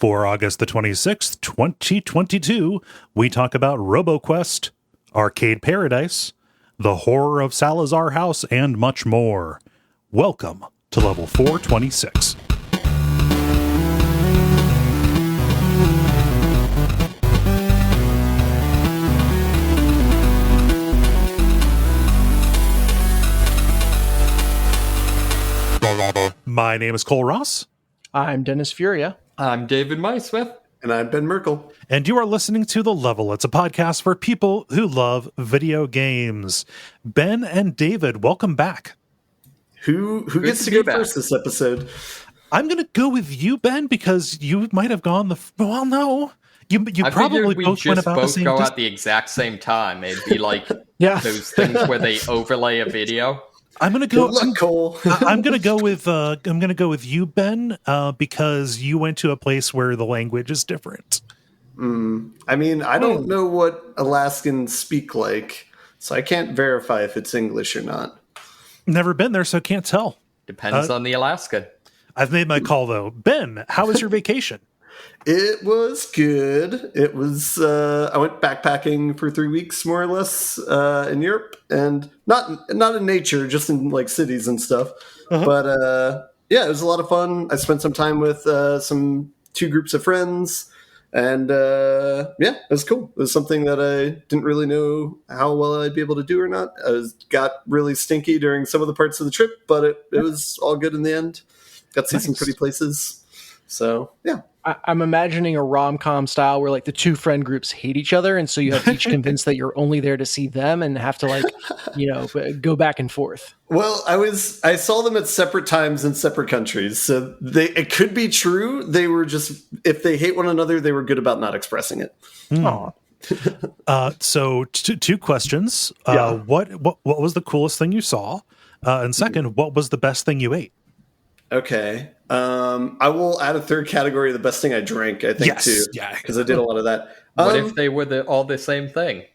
For August the 26th, 2022, we talk about Roboquest, Arcade Paradise, the Horror of Salazar House, and much more. Welcome to Level 426. My name is Cole Ross. I'm Dennis Furia. I'm David Mysmith. And I'm Ben Merkel. And you are listening to The Level. It's a podcast for people who love video games. Ben and David, welcome back. Who gets to go first this episode? I'm going to go with you, Ben, because you might have gone well, no. You probably both went about the same go at the exact same time. It'd be like those things where they overlay a video. I'm gonna go. Good luck, Cole. I'm gonna go with you, Ben, because you went to a place where the language is different. I mean, I don't know what Alaskans speak like, so I can't verify if it's English or not. Never been there, so can't tell. Depends on the Alaskan. I've made my call though. Ben, how was your vacation? It was good. It was. I went backpacking for 3 weeks, more or less, in Europe, and not in nature, just in like cities and stuff. Uh-huh. But yeah, it was a lot of fun. I spent some time with two groups of friends, and yeah, it was cool. It was something that I didn't really know how well I'd be able to do or not. Got really stinky during some of the parts of the trip, but it was all good in the end. Got to see some pretty places. So yeah. I'm imagining a rom-com style where like the two friend groups hate each other, and so you have each convinced that you're only there to see them and have to go back and forth. Well, I saw them at separate times in separate countries, so it could be true. They were just, if they hate one another, they were good about not expressing it. So two questions. What was the coolest thing you saw? And second, what was the best thing you ate? Okay. I will add a third category, the best thing I drank, I think, too. Yeah. Because I did a lot of that. What if they were all the same thing?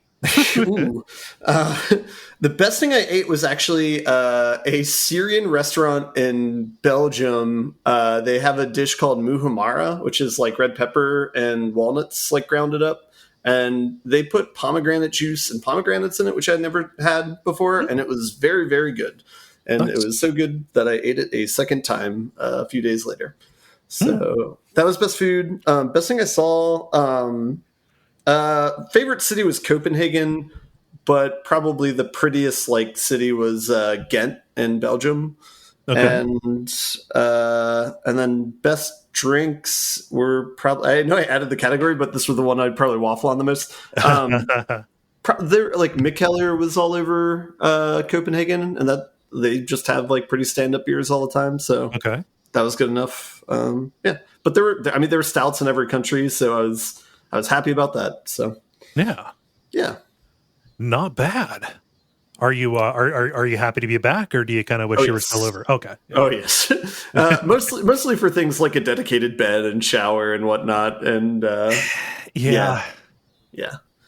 Ooh. The best thing I ate was actually a Syrian restaurant in Belgium. They have a dish called muhammara, which is like red pepper and walnuts like grounded up. And they put pomegranate juice and pomegranates in it, which I'd never had before. And it was very, very good. And It was so good that I ate it a second time a few days later. So that was best food. Best thing I saw. Favorite city was Copenhagen, but probably the prettiest city was Ghent in Belgium. Okay. And then best drinks were probably, I know I added the category, but this was the one I'd probably waffle on the most. There, Mikkeller was all over Copenhagen, and that. They just have pretty stand-up beers all the time, so okay, that was good enough. Yeah, but there were stouts in every country, so I was happy about that. So yeah, not bad. Are you are you happy to be back, or do you kind of wish you were still over? Okay. Oh yes, mostly for things like a dedicated bed and shower and whatnot, and yeah,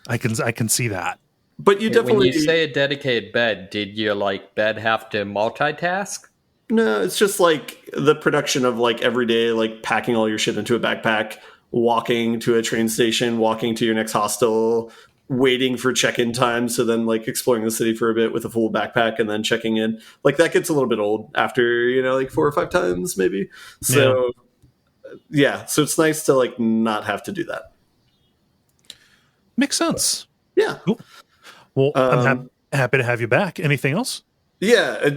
I can see that. But you definitely... When you say a dedicated bed, did your bed have to multitask? No, it's just the production of every day, packing all your shit into a backpack, walking to a train station, walking to your next hostel, waiting for check-in time, so then exploring the city for a bit with a full backpack and then checking in. That gets a little bit old after 4 or 5 times maybe. So yeah, so it's nice to not have to do that. Makes sense. Yeah. Cool. Well, I'm happy to have you back. Anything else? Yeah,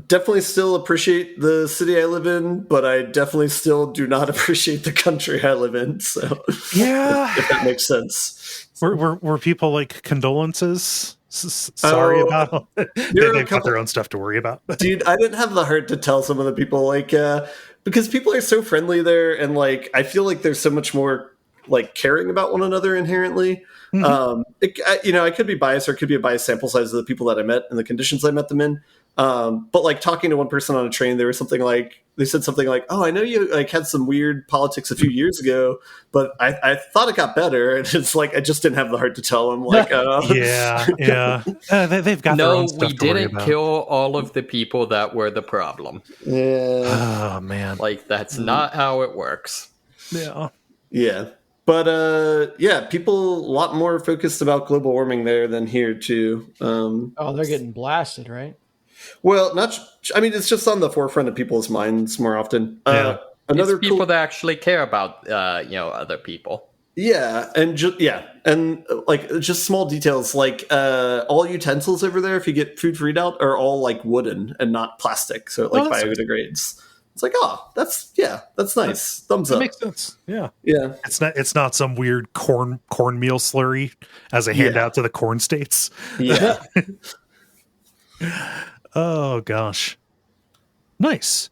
definitely still appreciate the city I live in, but I definitely still do not appreciate the country I live in. So yeah, if that makes sense. Were people condolences? Sorry about it. They've got their own stuff to worry about. Dude, I didn't have the heart to tell some of the people because people are so friendly there, and I feel like there's so much more caring about one another inherently. Mm-hmm. I could be biased, or it could be a biased sample size of the people that I met and the conditions I met them in. But talking to one person on a train, they said something like, "Oh, I know you had some weird politics a few years ago, but I thought it got better." And it's I just didn't have the heart to tell them. Yeah. They've got their own stuff to worry about. No, we didn't kill all of the people that were the problem. Yeah. Oh man, that's not how it works. Yeah. But people a lot more focused about global warming there than here too. They're getting blasted, right? Well, it's just on the forefront of people's minds more often. Another it's people that actually care about other people. Yeah, and just small details like all utensils over there, if you get food for eat out, are all like wooden and not plastic, so it biodegrades. It's like, that's nice. Thumbs up. That makes sense. Yeah. It's not some weird cornmeal slurry as a handout to the corn states. Yeah. Oh gosh. Nice.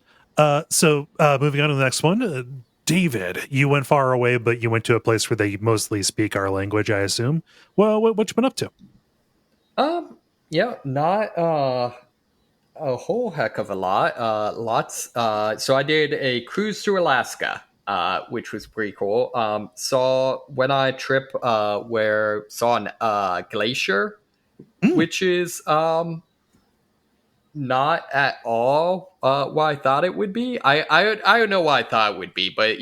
So moving on to the next one. David, you went far away, but you went to a place where they mostly speak our language, I assume. Well, what you been up to? Not a whole heck of a lot. Lots. So I did a cruise to Alaska, which was pretty cool. Went on a trip saw an glacier, which is not at all what I thought it would be. I don't know what I thought it would be, but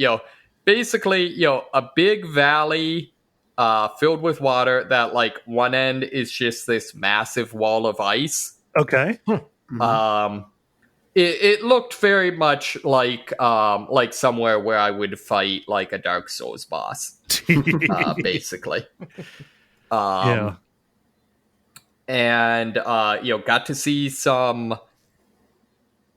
basically a big valley filled with water that like one end is just this massive wall of ice. Okay. It looked very much like somewhere where I would fight like a Dark Souls boss, basically. And got to see some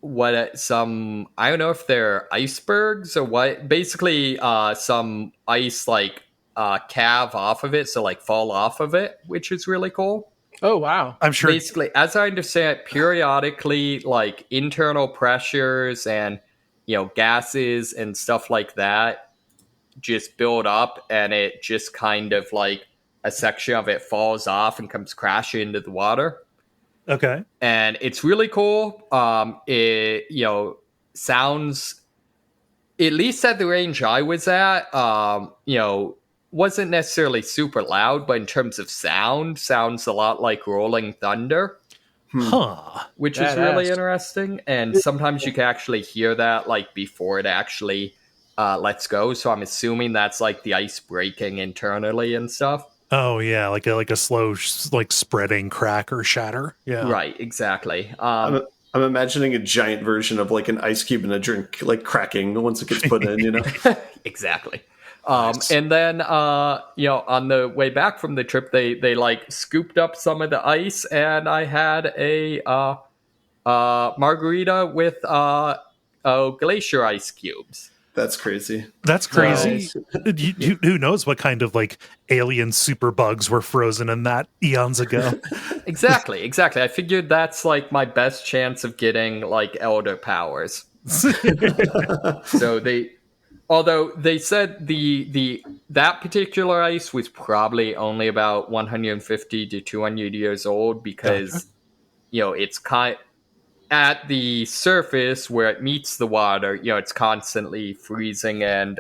I don't know if they're icebergs or what. Basically, some ice like calve off of it, so like fall off of it, which is really cool. Oh, wow. I'm sure. Basically, as I understand it, periodically, like internal pressures and, gases and stuff like that just build up, and it just kind of like a section of it falls off and comes crashing into the water. Okay. And it's really cool. It, sounds, at least at the range I was at, wasn't necessarily super loud, but in terms of sounds a lot like rolling thunder. Which is really interesting. And sometimes you can actually hear that like before it actually lets go. So I'm assuming that's like the ice breaking internally and stuff. Oh yeah, like a slow like spreading crack or shatter. Yeah. Right, exactly. I'm imagining a giant version of like an ice cube in a drink like cracking once it gets put in, Exactly. Nice. And then, on the way back from the trip, they like scooped up some of the ice, and I had a margarita with glacier ice cubes. That's crazy. That's crazy. Who knows what kind of like alien super bugs were frozen in that eons ago? Exactly. I figured that's like my best chance of getting like elder powers. Although they said that particular ice was probably only about 150 to 200 years old because, it's at the surface where it meets the water, it's constantly freezing and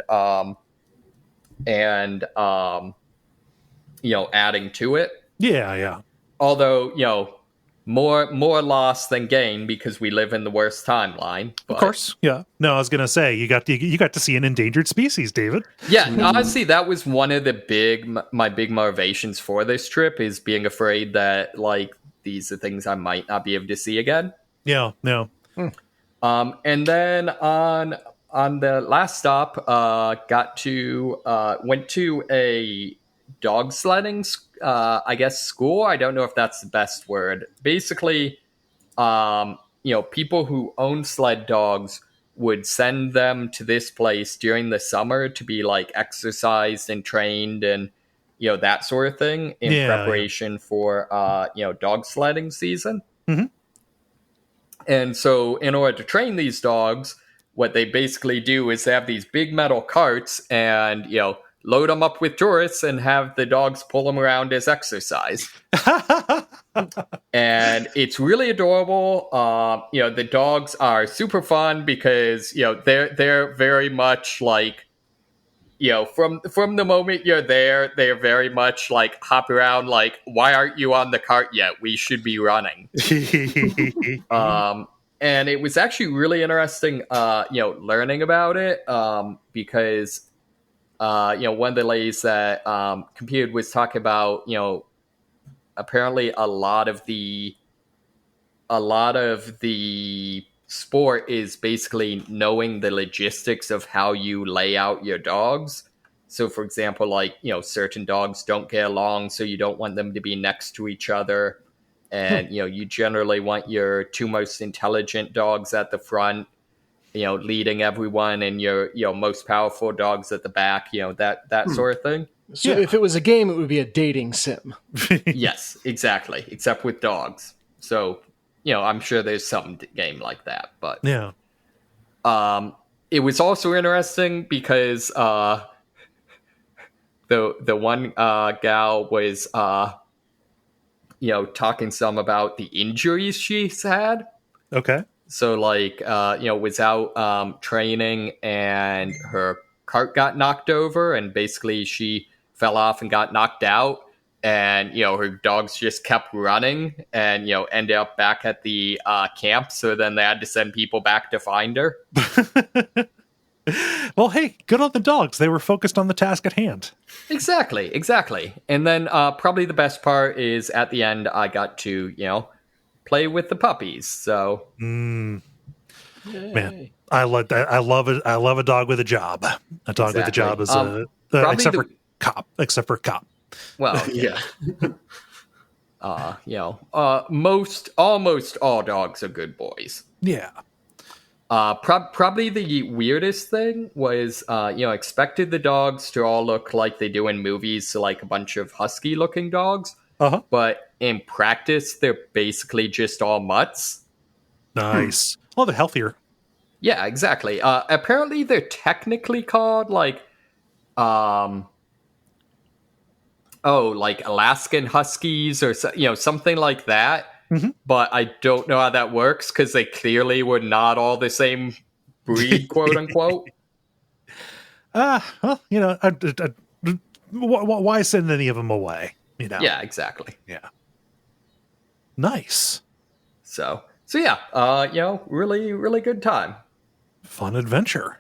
adding to it. Yeah. Although, more loss than gain because we live in the worst timeline. But, of course, yeah. No, I was gonna say you got to see an endangered species, David. Yeah, honestly, that was one of my big motivations for this trip is being afraid that like these are things I might not be able to see again. Yeah, no. And then on the last stop, went to a dog sledding school. I don't know if that's the best word. Basically, people who own sled dogs would send them to this place during the summer to be like exercised and trained and that sort of thing in preparation for dog sledding season. Mm-hmm. And so in order to train these dogs, what they basically do is they have these big metal carts and load them up with tourists and have the dogs pull them around as exercise. And it's really adorable. The dogs are super fun because, they're very much like, from the moment you're there, they're very much like hop around like, why aren't you on the cart yet? We should be running. And it was actually really interesting, learning about it because one of the ladies that computed was talking about, apparently a lot of the sport is basically knowing the logistics of how you lay out your dogs. So, for example, like, certain dogs don't get along, so you don't want them to be next to each other. And, you generally want your two most intelligent dogs at the front, leading everyone, and your, most powerful dogs at the back, that sort of thing. So if it was a game, it would be a dating sim. Yes, exactly. Except with dogs. So, I'm sure there's some game like that, but yeah. It was also interesting because the one gal was talking some about the injuries she's had. Okay. So like was out training, and her cart got knocked over, and basically she fell off and got knocked out. And, her dogs just kept running and, ended up back at the camp. So then they had to send people back to find her. Well, hey, good on the dogs. They were focused on the task at hand. Exactly. And then probably the best part is at the end, I got to, play with the puppies. So, man, I love that. I love it. I love a dog with a job. A dog with a job is except for cop. Well, Yeah. almost all dogs are good boys. Yeah. Probably the weirdest thing was, expected the dogs to all look like they do in movies, so like a bunch of husky-looking dogs. Uh-huh. But in practice, they're basically just all mutts. Nice. Well, they're healthier. Yeah, exactly. Apparently, they're technically called like Alaskan Huskies or something like that. Mm-hmm. But I don't know how that works because they clearly were not all the same breed, quote unquote. Well, why send any of them away? Yeah, exactly. Yeah. Nice. So yeah, really, really good time. Fun adventure.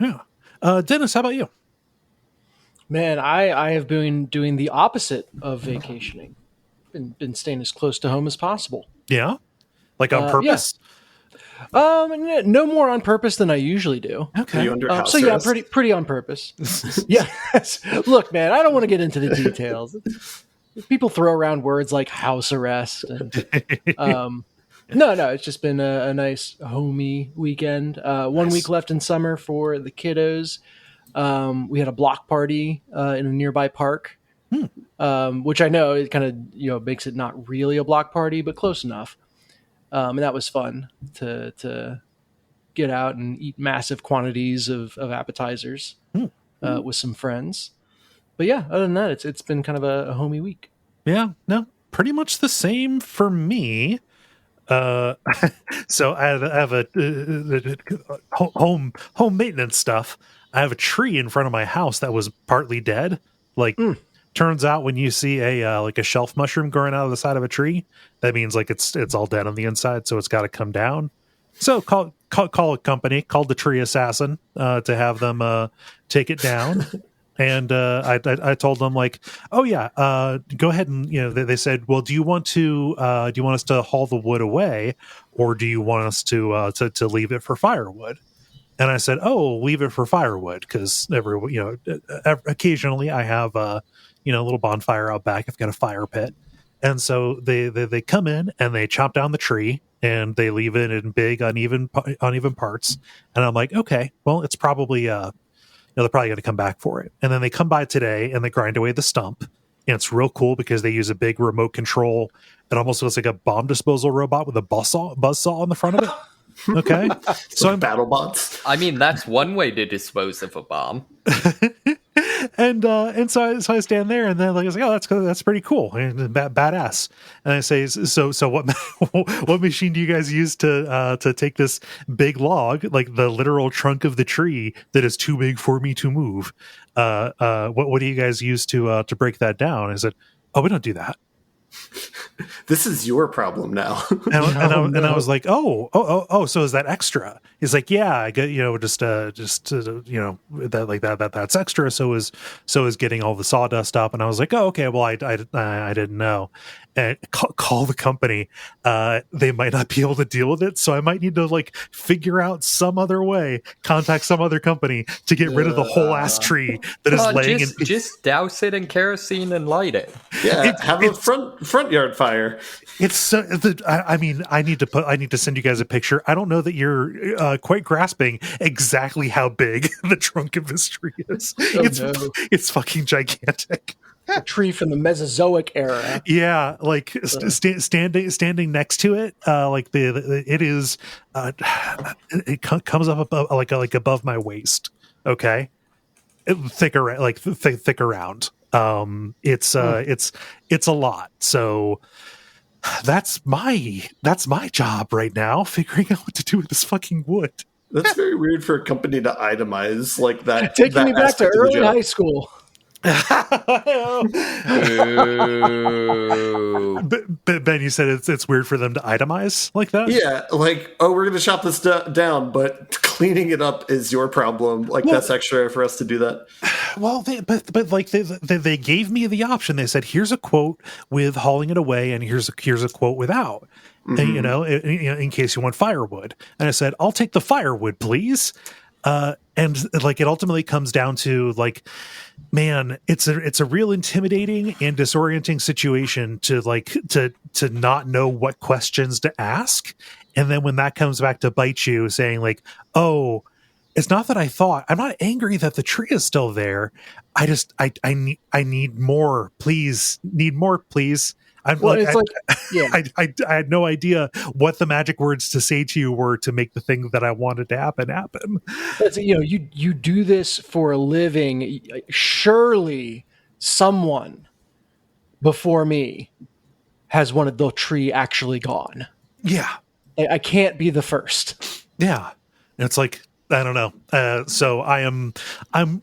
Yeah. Dennis, how about you? Man, I have been doing the opposite of vacationing. Been staying as close to home as possible. Yeah? Like on purpose? Yeah. No more on purpose than I usually do. Okay. Are you under house So yeah, arrest? pretty on purpose. Yes. Look, man, I don't want to get into the details. People throw around words like house arrest, and no, it's just been a nice homey weekend. 1 week left in summer for the kiddos. We had a block party in a nearby park, which I know it kind of makes it not really a block party, but close enough. And that was fun to get out and eat massive quantities of appetizers with some friends. But yeah, other than that, it's been kind of a homey week. Yeah, no, pretty much the same for me. So I have a home maintenance stuff. I have a tree in front of my house that was partly dead. Turns out when you see a shelf mushroom growing out of the side of a tree, that means like it's all dead on the inside, so it's got to come down. So call a company called the Tree Assassin to have them take it down. And I told them like, oh yeah, go ahead and they said, well, do you want us to haul the wood away, or do you want us to leave it for firewood? And I said, oh, leave it for firewood, because occasionally I have a little bonfire out back. I've got a fire pit, and so they come in and they chop down the tree and they leave it in big uneven parts. And I'm like, okay, well, it's probably they're probably going to come back for it. And then they come by today and they grind away the stump. And it's real cool because they use a big remote control. It almost looks like a bomb disposal robot with a buzzsaw on the front of it. Okay. So I'm battle bots. I mean, that's one way to dispose of a bomb. and so I stand there and then like I was like, oh, that's pretty cool and badass. And I say, so what machine do you guys use to take this big log, like the literal trunk of the tree that is too big for me to move? What do you guys use to break that down? I said, oh, we don't do that. This is your problem now. And I was like, oh, so is that extra? He's like, yeah, I get, just that's extra. So is getting all the sawdust up. And I was like, oh, okay, well, I didn't know. And call the company. They might not be able to deal with it, so I might need to like figure out some other way, contact some other company to get rid of the whole ass tree that is laying in. Just douse it in kerosene and light it. Yeah, have a front yard fire. It's so. I mean, I need to send you guys a picture. I don't know that you're quite grasping exactly how big the trunk of this tree is. It's fucking gigantic. A tree from the Mesozoic era. Yeah, like standing next to it, like it is. It comes up above, like above my waist. Okay, thick around. It's a lot. So that's my job right now, figuring out what to do with this fucking wood. That's very weird for a company to itemize like that. Taking me back to early high school. Ben, you said it's weird for them to itemize like that. Yeah, like, oh, we're going to chop this down, but cleaning it up is your problem. Like, that's extra for us to do that. Well, they gave me the option. They said, here's a quote with hauling it away, and here's a quote without. And, in case you want firewood. And I said, I'll take the firewood, please. And like it ultimately comes down to like, man, it's a real intimidating and disorienting situation to not know what questions to ask. And then when that comes back to bite you, saying like, oh, it's not that I'm not angry that the tree is still there. I need more, please. I had no idea what the magic words to say to you were to make the thing that I wanted to happen. That's, you do this for a living. Surely someone before me has wanted the tree actually gone. Yeah. I can't be the first. Yeah. And it's like, I don't know. So I'm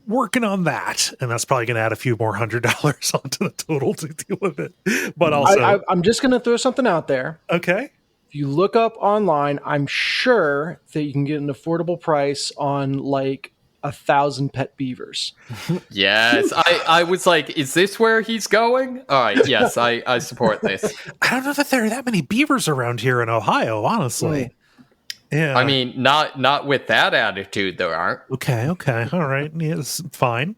working on that, and that's probably going to add a few more $100 onto the total to deal with it. But also, I'm just going to throw something out there. Okay. If you look up online, I'm sure that you can get an affordable price on like 1,000 pet beavers. Yes, I was like, is this where he's going? All right, yes, I support this. I don't know that there are that many beavers around here in Ohio, honestly. Yeah. I mean, not with that attitude, there aren't. Okay, all right. Yes, fine.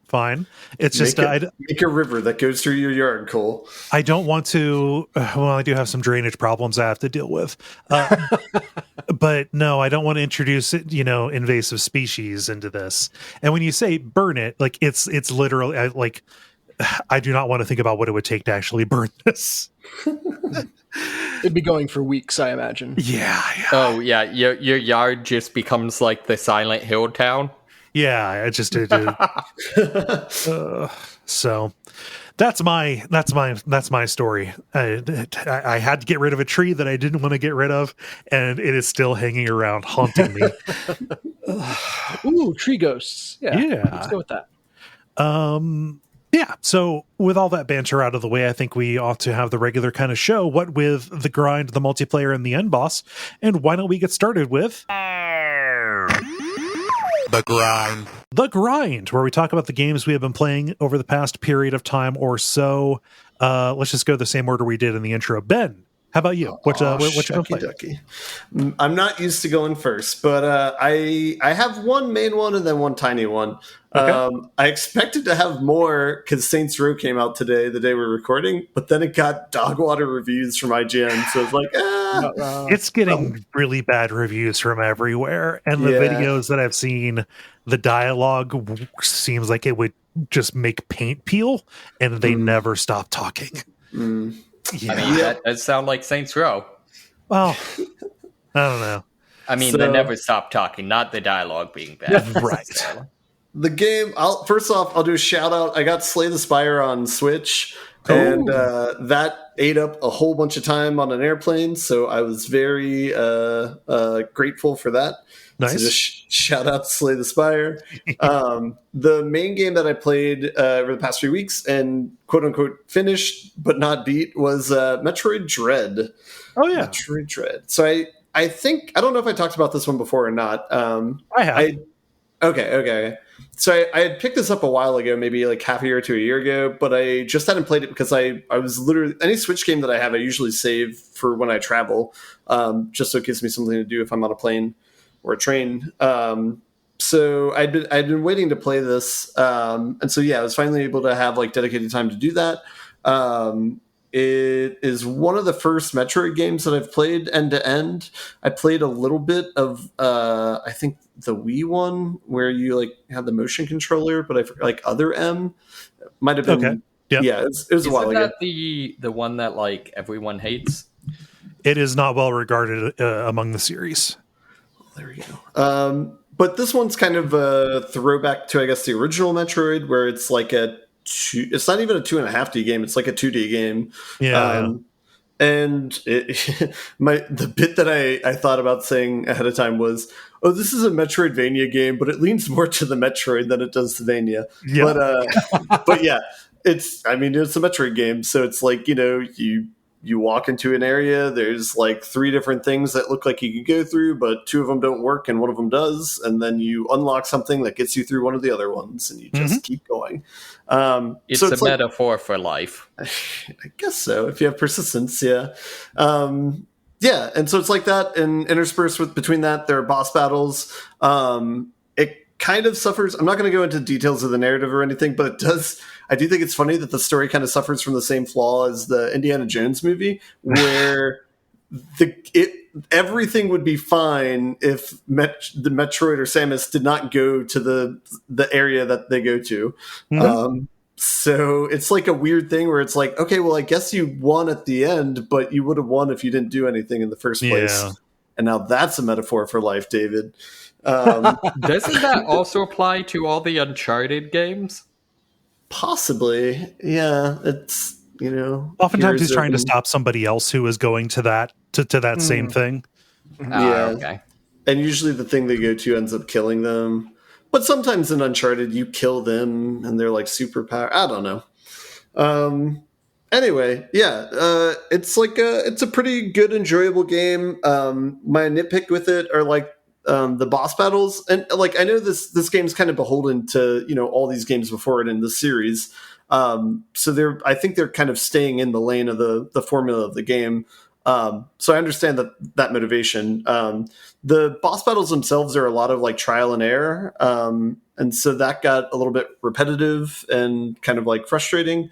It's just make a river that goes through your yard, Kole. I don't want to. Well, I do have some drainage problems I have to deal with, but no, I don't want to introduce invasive species into this. And when you say burn it, like it's literally like I do not want to think about what it would take to actually burn this. It'd be going for weeks, I imagine. Yeah. Oh, yeah. Your yard just becomes like the Silent Hill town. Yeah, so that's my story. I had to get rid of a tree that I didn't want to get rid of, and it is still hanging around, haunting me. Ooh, tree ghosts. Yeah. Let's go with that. Yeah, so with all that banter out of the way, I think we ought to have the regular kind of show, what with the grind, the multiplayer, and the end boss. And why don't we get started with... The Grind. The Grind, where we talk about the games we have been playing over the past period of time or so. Let's just go the same order we did in the intro. Ben, how about you? What you gonna play? I'm not used to going first, but I have one main one and then one tiny one. Okay. I expected to have more because Saints Row came out today, the day we're recording, but then it got dog water reviews from IGN, so it's like, it's getting really bad reviews from everywhere, and the videos that I've seen, the dialogue seems like it would just make paint peel, and they never stop talking. Yeah. I mean, that does sound like Saints Row. Well, I don't know. I mean, they never stop talking, not the dialogue being bad. Right. The game, first off, I'll do a shout out. I got Slay the Spire on Switch, Cool. And that ate up a whole bunch of time on an airplane, so I was very grateful for that. Nice. So just shout out to Slay the Spire. The main game that I played over the past few weeks and quote-unquote finished but not beat was Metroid Dread. Oh, yeah. Metroid Dread. So I think, I don't know if I talked about this one before or not. I have. Okay. So I had picked this up a while ago, maybe like half a year to a year ago, but I just hadn't played it because I was literally, any Switch game that I have, I usually save for when I travel, just so it gives me something to do if I'm on a plane or a train. So I'd been waiting to play this. And so, yeah, I was finally able to have like dedicated time to do that. It is one of the first Metroid games that I've played end to end. I played a little bit of, I think the Wii one where you like had the motion controller, but I forgot, like Other M might have been. Okay. Yep. Yeah, it was a while ago. Isn't that the one that like everyone hates? It is not well regarded among the series. There we go. But this one's kind of a throwback to, I guess, the original Metroid, where it's like it's not even a 2.5D game. It's like a 2D game. Yeah. And the bit that I thought about saying ahead of time was, oh, this is a Metroidvania game, but it leans more to the Metroid than it does to Vania. Yeah. But yeah, it's a Metroid game. So it's like, you walk into an area, there's like 3 different things that look like you can go through, but 2 of them don't work and 1 of them does. And then you unlock something that gets you through one of the other ones and you just keep going. It's a metaphor for life. I guess so. If you have persistence. Yeah. Yeah. And so it's like that, and interspersed between that, there are boss battles. It kind of suffers. I'm not going to go into details of the narrative or anything, but it does. I do think it's funny that the story kind of suffers from the same flaw as the Indiana Jones movie, where everything would be fine if the Metroid or Samus did not go to the area that they go to. Mm-hmm. So it's like a weird thing where it's like, okay, well, I guess you won at the end, but you would have won if you didn't do anything in the first place. Yeah. And now that's a metaphor for life, David. Doesn't that also apply to all the Uncharted games? Possibly. Yeah. It's, oftentimes he's trying to stop somebody else who is going to that same thing. Yeah. Okay. And usually the thing they go to ends up killing them. But sometimes in Uncharted, you kill them and they're like superpower. I don't know. Anyway, yeah, it's like it's a pretty good, enjoyable game. My nitpick with it are like the boss battles, and like I know this game's kind of beholden to all these games before it in the series. So I think they're kind of staying in the lane of the formula of the game. So I understand that motivation. The boss battles themselves are a lot of like trial and error. And so that got a little bit repetitive and kind of like frustrating.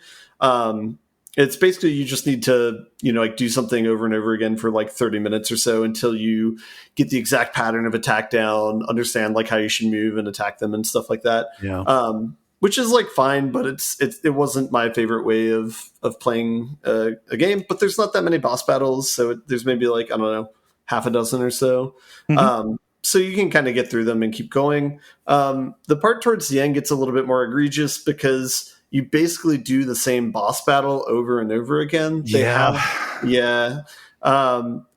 It's basically, you just need to, like do something over and over again for like 30 minutes or so until you get the exact pattern of attack down, understand like how you should move and attack them and stuff like that. Yeah. Which is like fine, but it wasn't my favorite way of playing a game. But there's not that many boss battles, so there's maybe like, I don't know, half a dozen or so. Mm-hmm. So you can kind of get through them and keep going. The part towards the end gets a little bit more egregious because you basically do the same boss battle over and over again.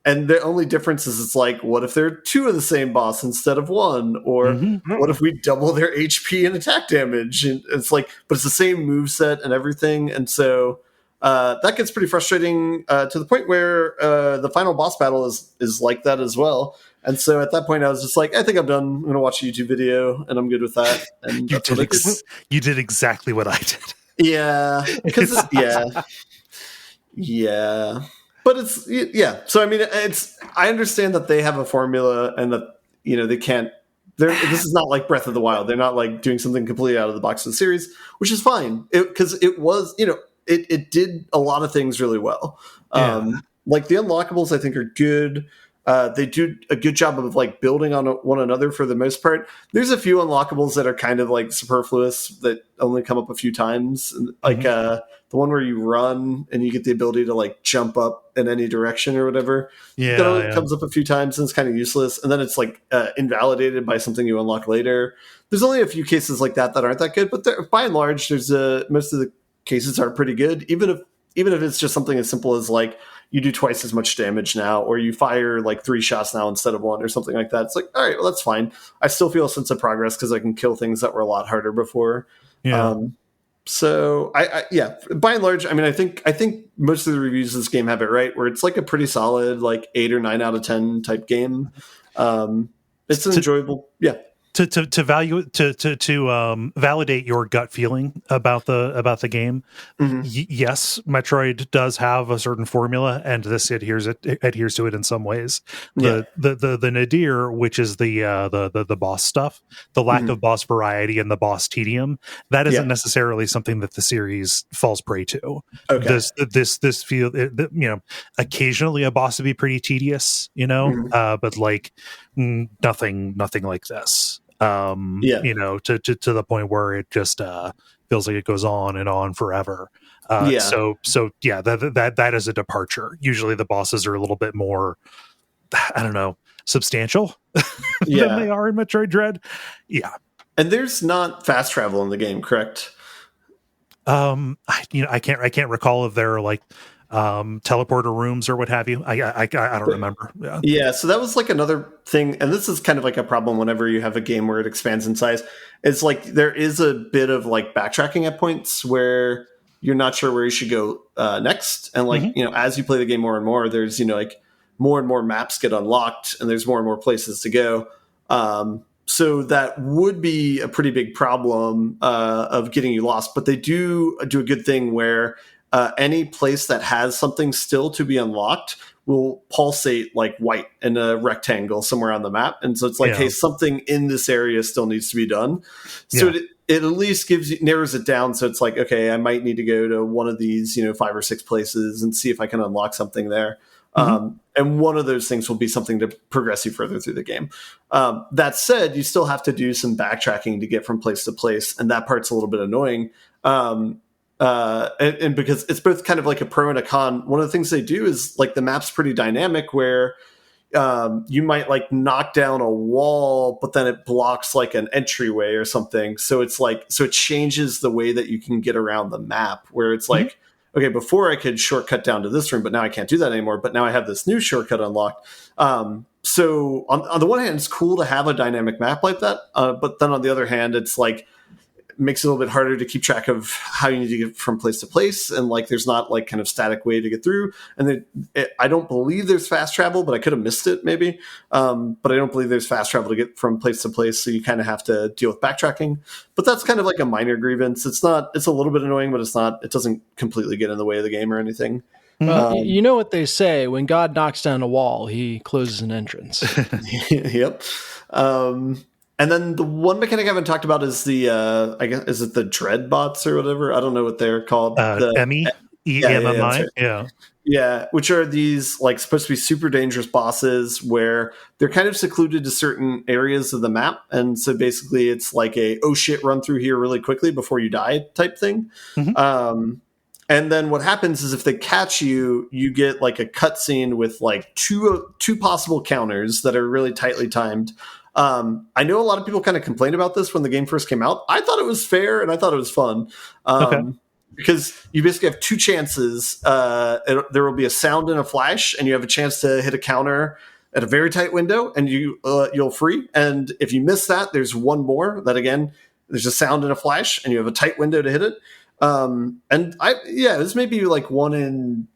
And the only difference is it's like, what if there are 2 of the same boss instead of 1? Or what if we double their HP and attack damage? And it's like, but it's the same moveset and everything. And so that gets pretty frustrating to the point where the final boss battle is like that as well. And so at that point, I was just like, I think I'm done. I'm going to watch a YouTube video and I'm good with that. And you did exactly what I did. Yeah. Yeah. But it's, yeah. So, I mean, I understand that they have a formula and that, they can't, this is not like Breath of the Wild. They're not like doing something completely out of the box of the series, which is fine. Because it was, it did a lot of things really well. Yeah. Like the unlockables, I think, are good. They do a good job of like building on one another for the most part. There's a few unlockables that are kind of like superfluous that only come up a few times. Like the one where you run and you get the ability to like jump up in any direction or whatever. Yeah, that only comes up a few times and it's kind of useless. And then it's like invalidated by something you unlock later. There's only a few cases like that aren't that good, but by and large, there's most of cases are pretty good, even if it's just something as simple as like you do twice as much damage now, or you fire like 3 shots now instead of 1 or something like that. It's like, all right, well, that's fine. I still feel a sense of progress because I can kill things that were a lot harder before. Yeah. So yeah, by and large, I mean, I think most of the reviews of this game have it right, where it's like a pretty solid, like 8 or 9 out of 10 type game. It's an enjoyable, yeah. To validate your gut feeling about the game. Yes, Metroid does have a certain formula, and this adheres to it in some ways. The nadir, which is the boss stuff, the lack of boss variety and the boss tedium, that isn't necessarily something that the series falls prey to. Okay. This feel, occasionally a boss would be pretty tedious, but like nothing like this. To the point where it just feels like it goes on and on forever. So yeah, that is a departure. Usually the bosses are a little bit more, I don't know, substantial than they are in Metroid Dread. Yeah. And there's not fast travel in the game, correct? I can't recall if there are like teleporter rooms or what have you. I don't remember. Yeah, so that was like another thing, and this is kind of like a problem whenever you have a game where it expands in size. It's like there is a bit of like backtracking at points where you're not sure where you should go next, and like as you play the game more and more, there's like more and more maps get unlocked, and there's more and more places to go. So that would be a pretty big problem of getting you lost. But they do a good thing where any place that has something still to be unlocked will pulsate like white in a rectangle somewhere on the map. And so it's like, hey, something in this area still needs to be done. So it at least narrows it down. So it's like, okay, I might need to go to one of these, 5 or 6 places and see if I can unlock something there. And one of those things will be something to progress you further through the game. That said, you still have to do some backtracking to get from place to place. And that part's a little bit annoying. And because it's both kind of like a pro and a con. One of the things they do is like the map's pretty dynamic where you might like knock down a wall, but then it blocks like an entryway or something. So it's like, it changes the way that you can get around the map, where it's like, okay, before I could shortcut down to this room, but now I can't do that anymore. But now I have this new shortcut unlocked. So on the one hand, it's cool to have a dynamic map like that. But then on the other hand, it's like, makes it a little bit harder to keep track of how you need to get from place to place. And like, there's not like kind of static way to get through. And I don't believe there's fast travel, but I could have missed it maybe. But I don't believe there's fast travel to get from place to place. So you kind of have to deal with backtracking, but that's kind of like a minor grievance. It's a little bit annoying, but it doesn't completely get in the way of the game or anything. Well, you know what they say, when God knocks down a wall, he closes an entrance. Yep. And then the one mechanic I haven't talked about is the I guess, is it the dread bots or whatever? I don't know what they're called. EMI? EMI? Yeah, which are these like supposed to be super dangerous bosses where they're kind of secluded to certain areas of the map. And so basically it's like oh shit, run through here really quickly before you die type thing. And then what happens is if they catch you, you get like a cutscene with like two possible counters that are really tightly timed. I know a lot of people kind of complained about this when the game first came out. I thought it was fair and I thought it was fun. Because you basically have 2 chances. There will be a sound and a flash, and you have a chance to hit a counter at a very tight window, and you'll free. And if you miss that, there's one more that again, there's a sound and a flash, and you have a tight window to hit it. It was maybe like 1 in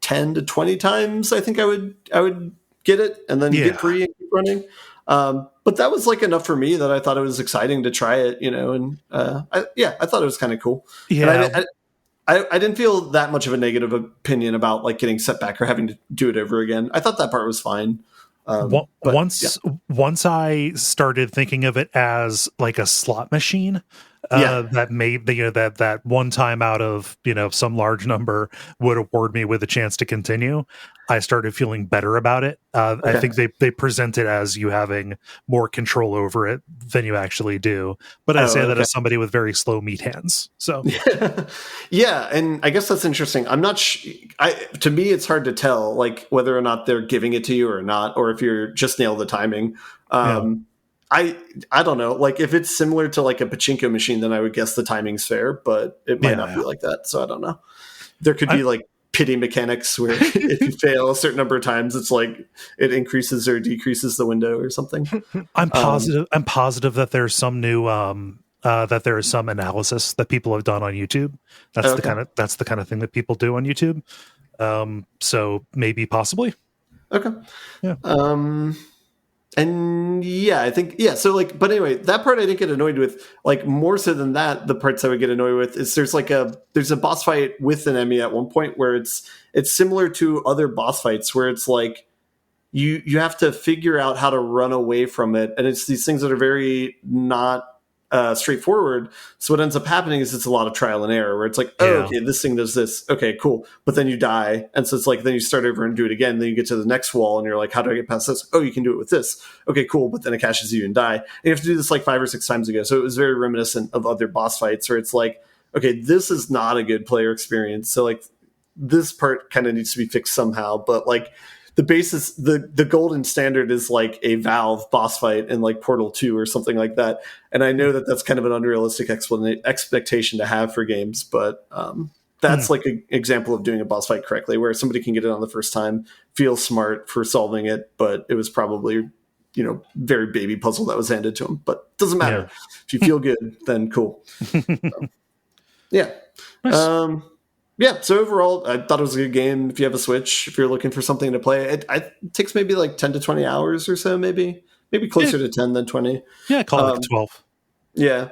10 to 20 times. I think I would get it, and then you get free and keep running. But that was like enough for me that I thought it was exciting to try it, and I thought it was kind of cool. Yeah. And I didn't feel that much of a negative opinion about like getting set back or having to do it over again. I thought that part was fine. Once I started thinking of it as like a slot machine, that made that one time out of some large number would award me with a chance to continue, I started feeling better about it. I think they present it as you having more control over it than you actually do, but I say that as somebody with very slow meat hands. So yeah, and I guess that's interesting. I'm not to me it's hard to tell like whether or not they're giving it to you or not, or if you're just nail the timing. I don't know. Like if it's similar to like a pachinko machine, then I would guess the timing's fair, but it might not be like that. So I don't know. There could be like pity mechanics where if you fail a certain number of times, it's like it increases or decreases the window or something. I'm positive that there's some new that there is some analysis that people have done on YouTube. That's the kind of thing that people do on YouTube. So maybe possibly. Okay. Yeah. And yeah, I think, yeah. So like, but anyway, that part I didn't get annoyed with. Like more so than that, the parts I would get annoyed with is there's a boss fight with an Emmy at one point where it's similar to other boss fights where it's like you have to figure out how to run away from it, and it's these things that are very not straightforward. So what ends up happening is it's a lot of trial and error where it's like, okay, this thing does this. Okay, cool. But then you die. And so it's like, then you start over and do it again. Then you get to the next wall and you're like, how do I get past this? Oh, you can do it with this. Okay, cool. But then it catches you and die. And you have to do this like 5 or 6 times ago. So it was very reminiscent of other boss fights where it's like, okay, this is not a good player experience. So like this part kind of needs to be fixed somehow. But like, the basis, the golden standard is like a Valve boss fight in like Portal 2 or something like that. And I know that that's kind of an unrealistic expectation to have for games, but that's like an example of doing a boss fight correctly, where somebody can get it on the first time, feel smart for solving it, but it was probably, very baby puzzle that was handed to them. But it doesn't matter. Yeah. If you feel good, then cool. So, yeah. Nice. Yeah, so overall, I thought it was a good game. If you have a Switch, if you're looking for something to play, it takes maybe like 10 to 20 hours or so, maybe closer to 10 than 20. Yeah, call it like 12. Yeah,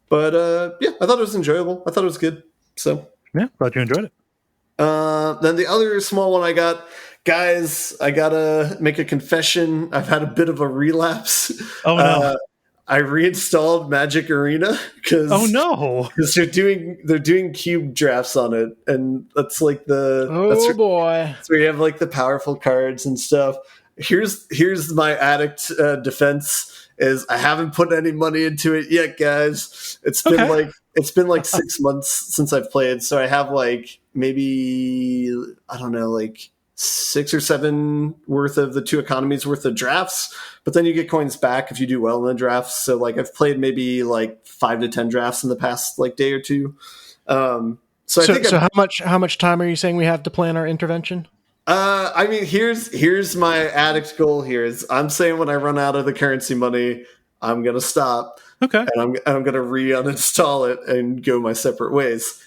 but I thought it was enjoyable. I thought it was good. So yeah, glad you enjoyed it. Then the other small one I got, guys, I gotta make a confession. I've had a bit of a relapse. Oh no. I reinstalled Magic Arena because they're doing cube drafts on it, and that's like boy, so we have like the powerful cards and stuff. Here's my addict defense: is I haven't put any money into it yet, guys. It's been like 6 months since I've played, so I have like maybe I don't know like 6 or 7 worth of the 2 economies worth of drafts, but then you get coins back if you do well in the drafts. So like I've played maybe like 5 to 10 drafts in the past like day or two. So how much time are you saying we have to plan our intervention? I mean, here's my addict goal. Here is I'm saying when I run out of the currency money, I'm gonna stop. Okay, and I'm gonna uninstall it and go my separate ways.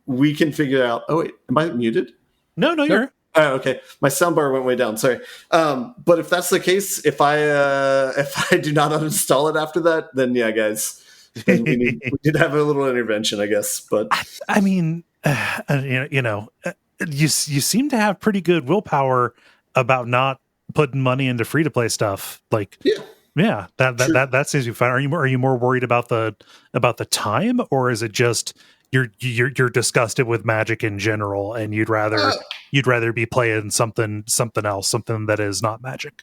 We can figure out. Oh wait, am I muted? No, you're. Oh, okay. My soundbar went way down. Sorry. But if that's the case, if I do not uninstall it after that, then yeah, guys, then we need to have a little intervention, I guess. But I mean, you seem to have pretty good willpower about not putting money into free to play stuff. Like, yeah, that seems to be fine. Are you more worried about the time, or is it just you're disgusted with Magic in general, and you'd rather be playing something else, something that is not Magic?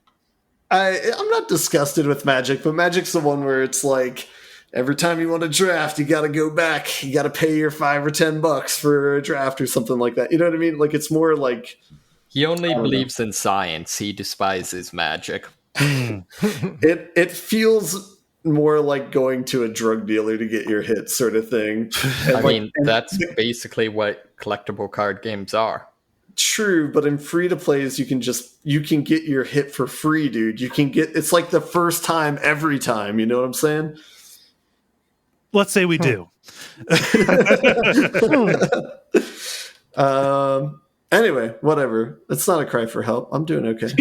I'm not disgusted with Magic, but Magic's the one where it's like every time you want to draft, you got to go back, you got to pay your $5 or $10 for a draft or something like that. You know what I mean? Like it's more like he only believes in science. He despises Magic. It feels more like going to a drug dealer to get your hit sort of thing. That's basically what collectible card games are. True, but in free to plays you can get your hit for free, dude. It's like the first time every time, you know what I'm saying? Let's say we do. Anyway, whatever. It's not a cry for help. I'm doing okay.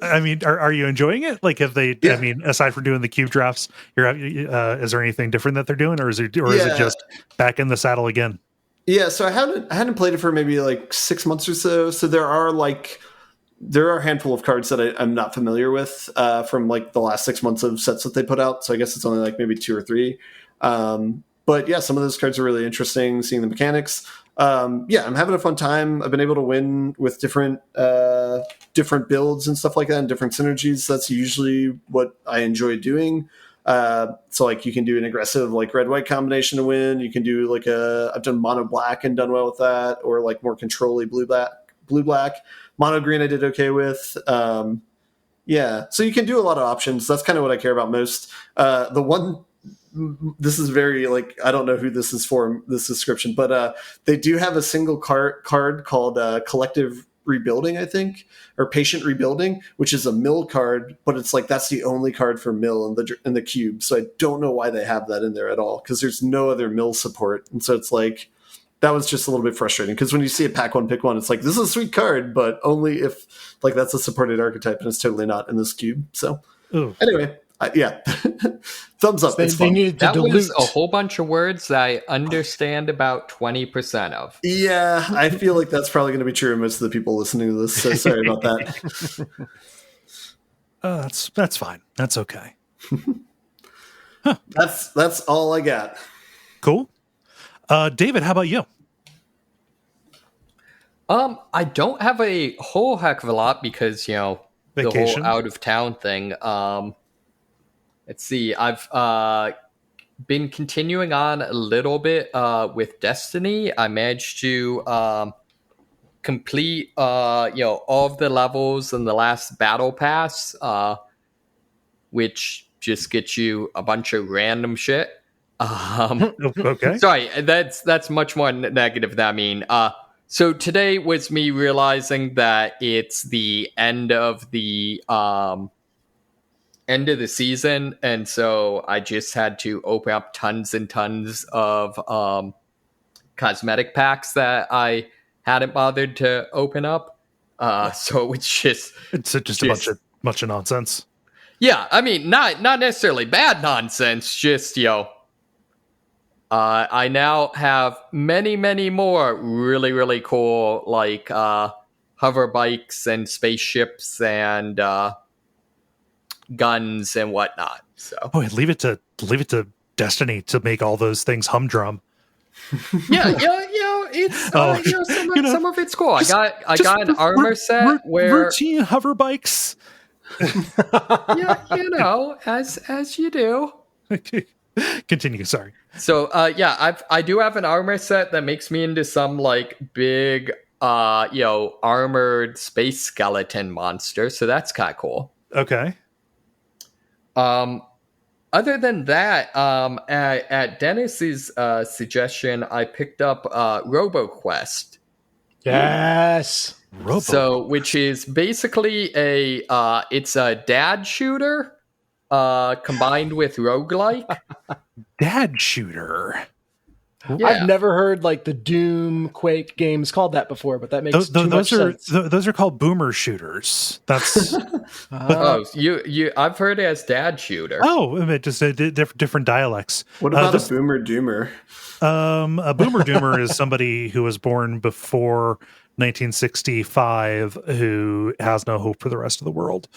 I mean, are you enjoying it? Like, have they? Yeah. I mean, aside from doing the cube drafts, is there anything different that they're doing, or is it just back in the saddle again? Yeah. So I hadn't played it for maybe like 6 months or so. So there are a handful of cards that I'm not familiar with from like the last 6 months of sets that they put out. So I guess it's only like maybe 2 or 3. But yeah, some of those cards are really interesting. Seeing the mechanics. I'm having a fun time. I've been able to win with different builds and stuff like that, and different synergies. That's usually what I enjoy doing. So like you can do an aggressive like red-white combination to win. You can do like I've done mono black and done well with that, or like more control-y blue black. Mono green I did okay with. Yeah, so you can do a lot of options. That's kind of what I care about most. The one, this is very like, I don't know who this is for, this description, but they do have a single card called Collective Rebuilding, I think, or Patient Rebuilding, which is a mill card, but it's like that's the only card for mill in the cube. So I don't know why they have that in there at all, because there's no other mill support, and so it's like that was just a little bit frustrating, because when you see a pack one pick one, it's like, this is a sweet card, but only if like that's a supported archetype, and it's totally not in this cube. So anyway, yeah, thumbs up. It's fun. That was a whole bunch of words that I understand about 20% of. Yeah, I feel like that's probably going to be true of most of the people listening to this. So sorry about that. That's fine. That's okay. That's all I got. Cool. David, how about you? I don't have a whole heck of a lot because, the whole out of town thing. Let's see. I've been continuing on a little bit with Destiny. I managed to complete all of the levels in the last battle pass, which just gets you a bunch of random shit. Okay. Sorry, that's much more negative than I mean. So today was me realizing that it's the end of the season, and so I just had to open up tons and tons of cosmetic packs that I hadn't bothered to open up. So it's just a bunch of nonsense. Yeah, I mean, not necessarily bad nonsense, just I now have many, many more really, really cool, like hover bikes and spaceships and guns and whatnot. So, leave it to Destiny to make all those things humdrum. Yeah, it's some of it's cool. I got an armor set where routine hover bikes. Yeah, as you do. Continue. Sorry. So, I do have an armor set that makes me into some like big, armored space skeleton monster. So that's kind of cool. Okay. Other than that, at Dennis's suggestion, I picked up Roboquest. Yes. So, which is basically it's a dad shooter combined with roguelike. Dad shooter. Yeah. I've never heard like the Doom, Quake games called that before, but that makes too much sense. Those are called boomer shooters. That's I've heard it as dad shooter. Oh, just different dialects. What about a boomer doomer? A boomer doomer is somebody who was born before 1965 who has no hope for the rest of the world.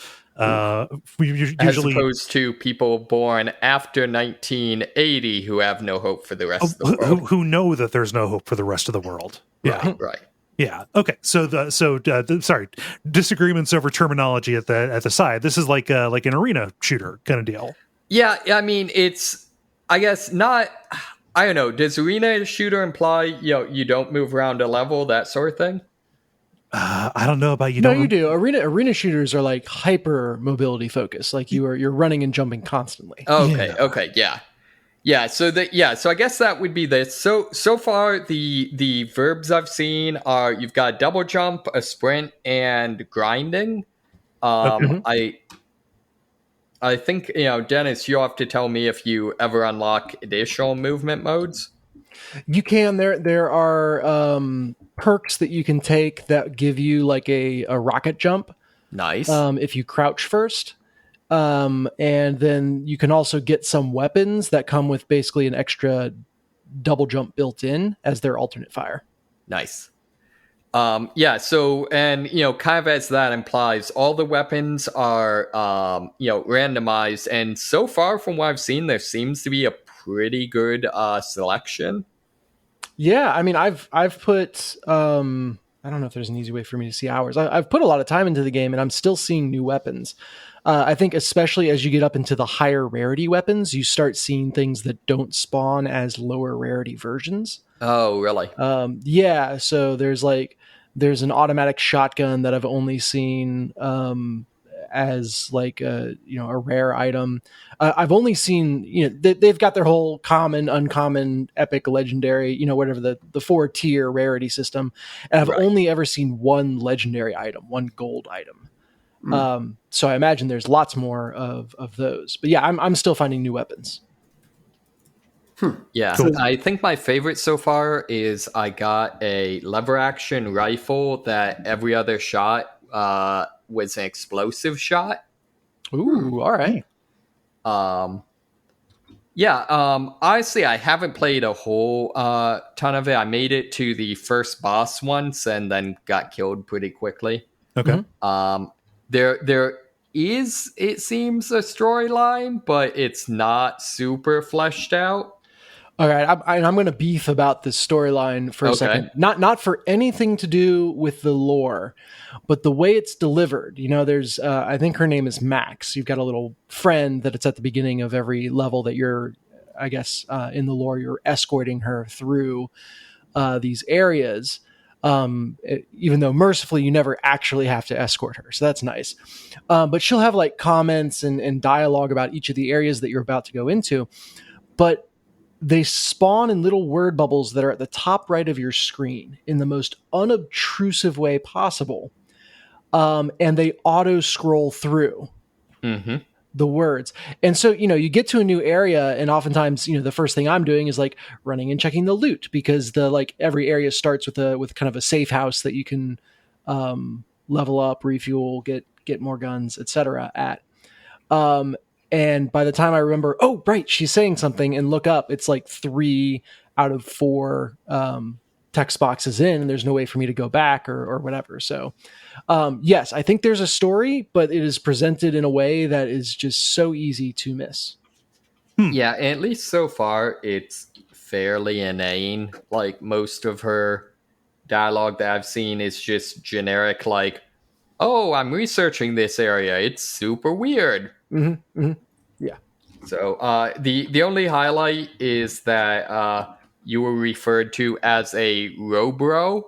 Usually, as opposed to people born after 1980 who have no hope for the rest of the world. Who know that there's no hope for the rest of the world. Yeah. Right. Yeah. Okay. Sorry. Disagreements over terminology at the side. This is like an arena shooter kind of deal. Yeah. I mean, it's, I guess not. I don't know. Does arena shooter imply you don't move around a level, that sort of thing? I don't know about you. No, you do. Arena shooters are like hyper mobility focused. Like you're running and jumping constantly. Okay. Yeah. Okay. Yeah. So I guess that would be this. So far the verbs I've seen are you've got double jump, a sprint, and grinding. I think Dennis, you'll have to tell me if you ever unlock additional movement modes. You can. There are perks that you can take that give you like a rocket jump. Nice. If you crouch first. And then you can also get some weapons that come with basically an extra double jump built in as their alternate fire. Nice. So, and, kind of as that implies, all the weapons are, randomized. And so far from what I've seen, there seems to be a pretty good selection. Yeah, I mean, I've put I don't know if there's an easy way for me to see hours. I've put a lot of time into the game, and I'm still seeing new weapons. I think especially as you get up into the higher rarity weapons, you start seeing things that don't spawn as lower rarity versions. Oh, really? Yeah. So there's an automatic shotgun that I've only seen as like a rare item. I've only seen they've got their whole common, uncommon, epic, legendary, whatever the 4-tier rarity system, and I've only ever seen one legendary item, one gold item. So I imagine there's lots more of those. But yeah, I'm still finding new weapons. Yeah, cool. I think my favorite so far is I got a lever action rifle that every other shot was an explosive shot. Ooh, all right. Honestly, I haven't played a whole ton of it. I made it to the first boss once and then got killed pretty quickly. Okay. There is, it seems, a storyline, but it's not super fleshed out. All right, I'm going to beef about this storyline for a second. Not for anything to do with the lore, but the way it's delivered. There's I think her name is Max. You've got a little friend that it's at the beginning of every level that you're, I guess, in the lore, you're escorting her through these areas. Even though mercifully you never actually have to escort her, so that's nice. But she'll have like comments and dialogue about each of the areas that you're about to go into, but they spawn in little word bubbles that are at the top right of your screen in the most unobtrusive way possible. And they auto scroll through the words. And so, you get to a new area, and oftentimes, the first thing I'm doing is like running and checking the loot, because every area starts with kind of a safe house that you can level up, refuel, get more guns, etc. at. And by the time I remember, oh, right, she's saying something, and look up, it's like 3 out of 4 text boxes in, and there's no way for me to go back or whatever. So, yes, I think there's a story, but it is presented in a way that is just so easy to miss. Yeah, and at least so far, it's fairly inane. Like, most of her dialogue that I've seen is just generic, like, oh, I'm researching this area. It's super weird. Yeah. So the only highlight is that you were referred to as a robro.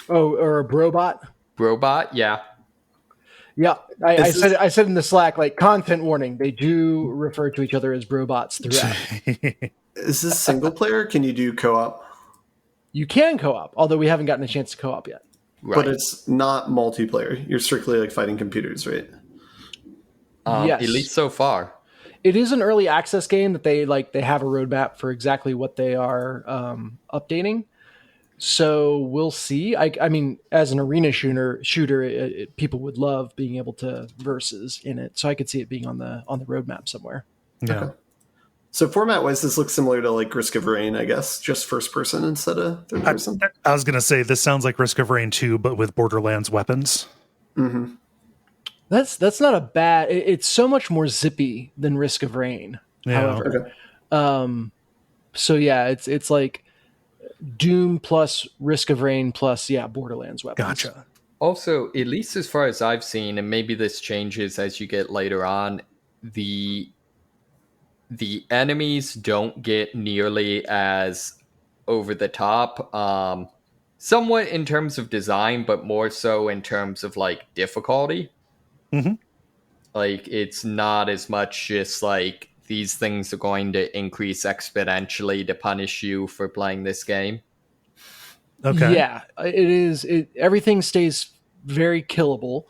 Oh, or a brobot. Brobot, yeah. Yeah, I said in the Slack, like, content warning. They do refer to each other as brobots throughout. Is this single player? Can you do co-op? You can co-op, although we haven't gotten a chance to co-op yet. Right. But it's not multiplayer. You're strictly like fighting computers, right? Yes. At least so far. It is an early access game that they have a roadmap for exactly what they are updating. So we'll see. I mean, as an arena shooter, people would love being able to versus in it. So I could see it being on the roadmap somewhere. Yeah. Okay. So format-wise, this looks similar to like Risk of Rain, I guess, just first person instead of third person. I was going to say this sounds like Risk of Rain 2, but with Borderlands weapons. Mm-hmm. That's not a bad. It's so much more zippy than Risk of Rain. Yeah. However, so yeah, it's like Doom plus Risk of Rain plus Borderlands weapons. Gotcha. Also, at least as far as I've seen, and maybe this changes as you get later on, the enemies don't get nearly as over the top. Somewhat in terms of design, but more so in terms of like difficulty. Mm-hmm. Like, it's not as much just like these things are going to increase exponentially to punish you for playing this game. Okay. Yeah, it is. Everything stays very killable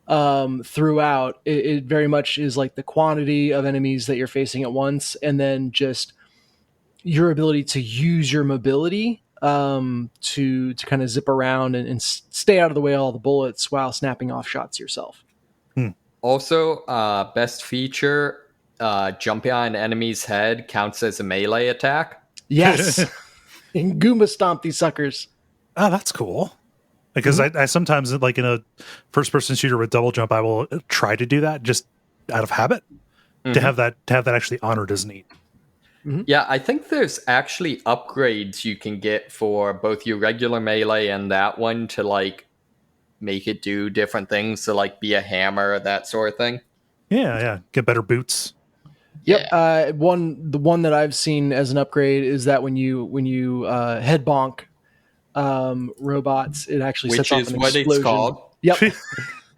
throughout. It very much is like the quantity of enemies that you're facing at once, and then just your ability to use your mobility to kind of zip around and stay out of the way of all the bullets while snapping off shots yourself. Also, best feature, jumping on an enemy's head counts as a melee attack. Yes. And Goomba stomp these suckers. Oh, that's cool. Because I sometimes, like in a first-person shooter with double jump, I will try to do that just out of habit. To have that actually honored is neat. Mm-hmm. Yeah, I think there's actually upgrades you can get for both your regular melee and that one to like make it do different things, to like be a hammer, that sort of thing. Yeah. Get better boots. Yep. Yeah. The one that I've seen as an upgrade is that when you head bonk robots, it actually sets off an explosion. Which is what it's called. Yep.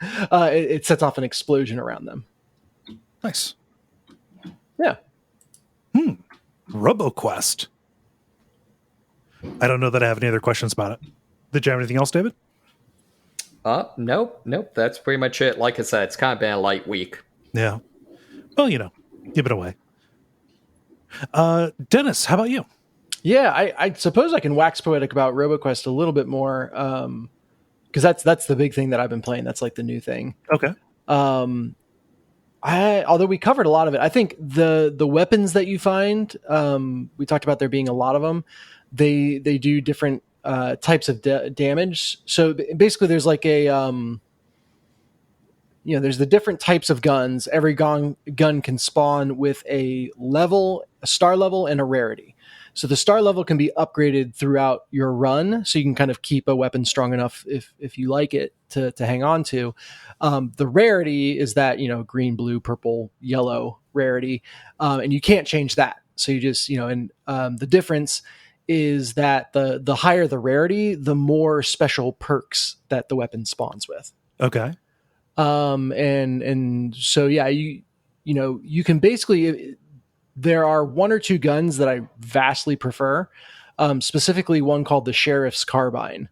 it sets off an explosion around them. Nice. Yeah. Roboquest. I don't know that I have any other questions about it. Did you have anything else, David? Nope. That's pretty much it. Like I said, it's kind of been a light week. Yeah. Well, give it away. Dennis, how about you? Yeah, I suppose I can wax poetic about Roboquest a little bit more, because that's the big thing that I've been playing. That's like the new thing. Okay. Although we covered a lot of it, I think the weapons that you find, we talked about there being a lot of them. They do different types of damage. So basically, there's like there's the different types of guns. Every gun can spawn with a star level, and a rarity. So the star level can be upgraded throughout your run, so you can kind of keep a weapon strong enough if you like it to hang on to. The rarity is that, green, blue, purple, yellow rarity, and you can't change that. So you just, the difference is that the higher the rarity, the more special perks that the weapon spawns with. Okay. And so, yeah, you can basically, there are one or two guns that I vastly prefer, specifically one called the Sheriff's Carbine.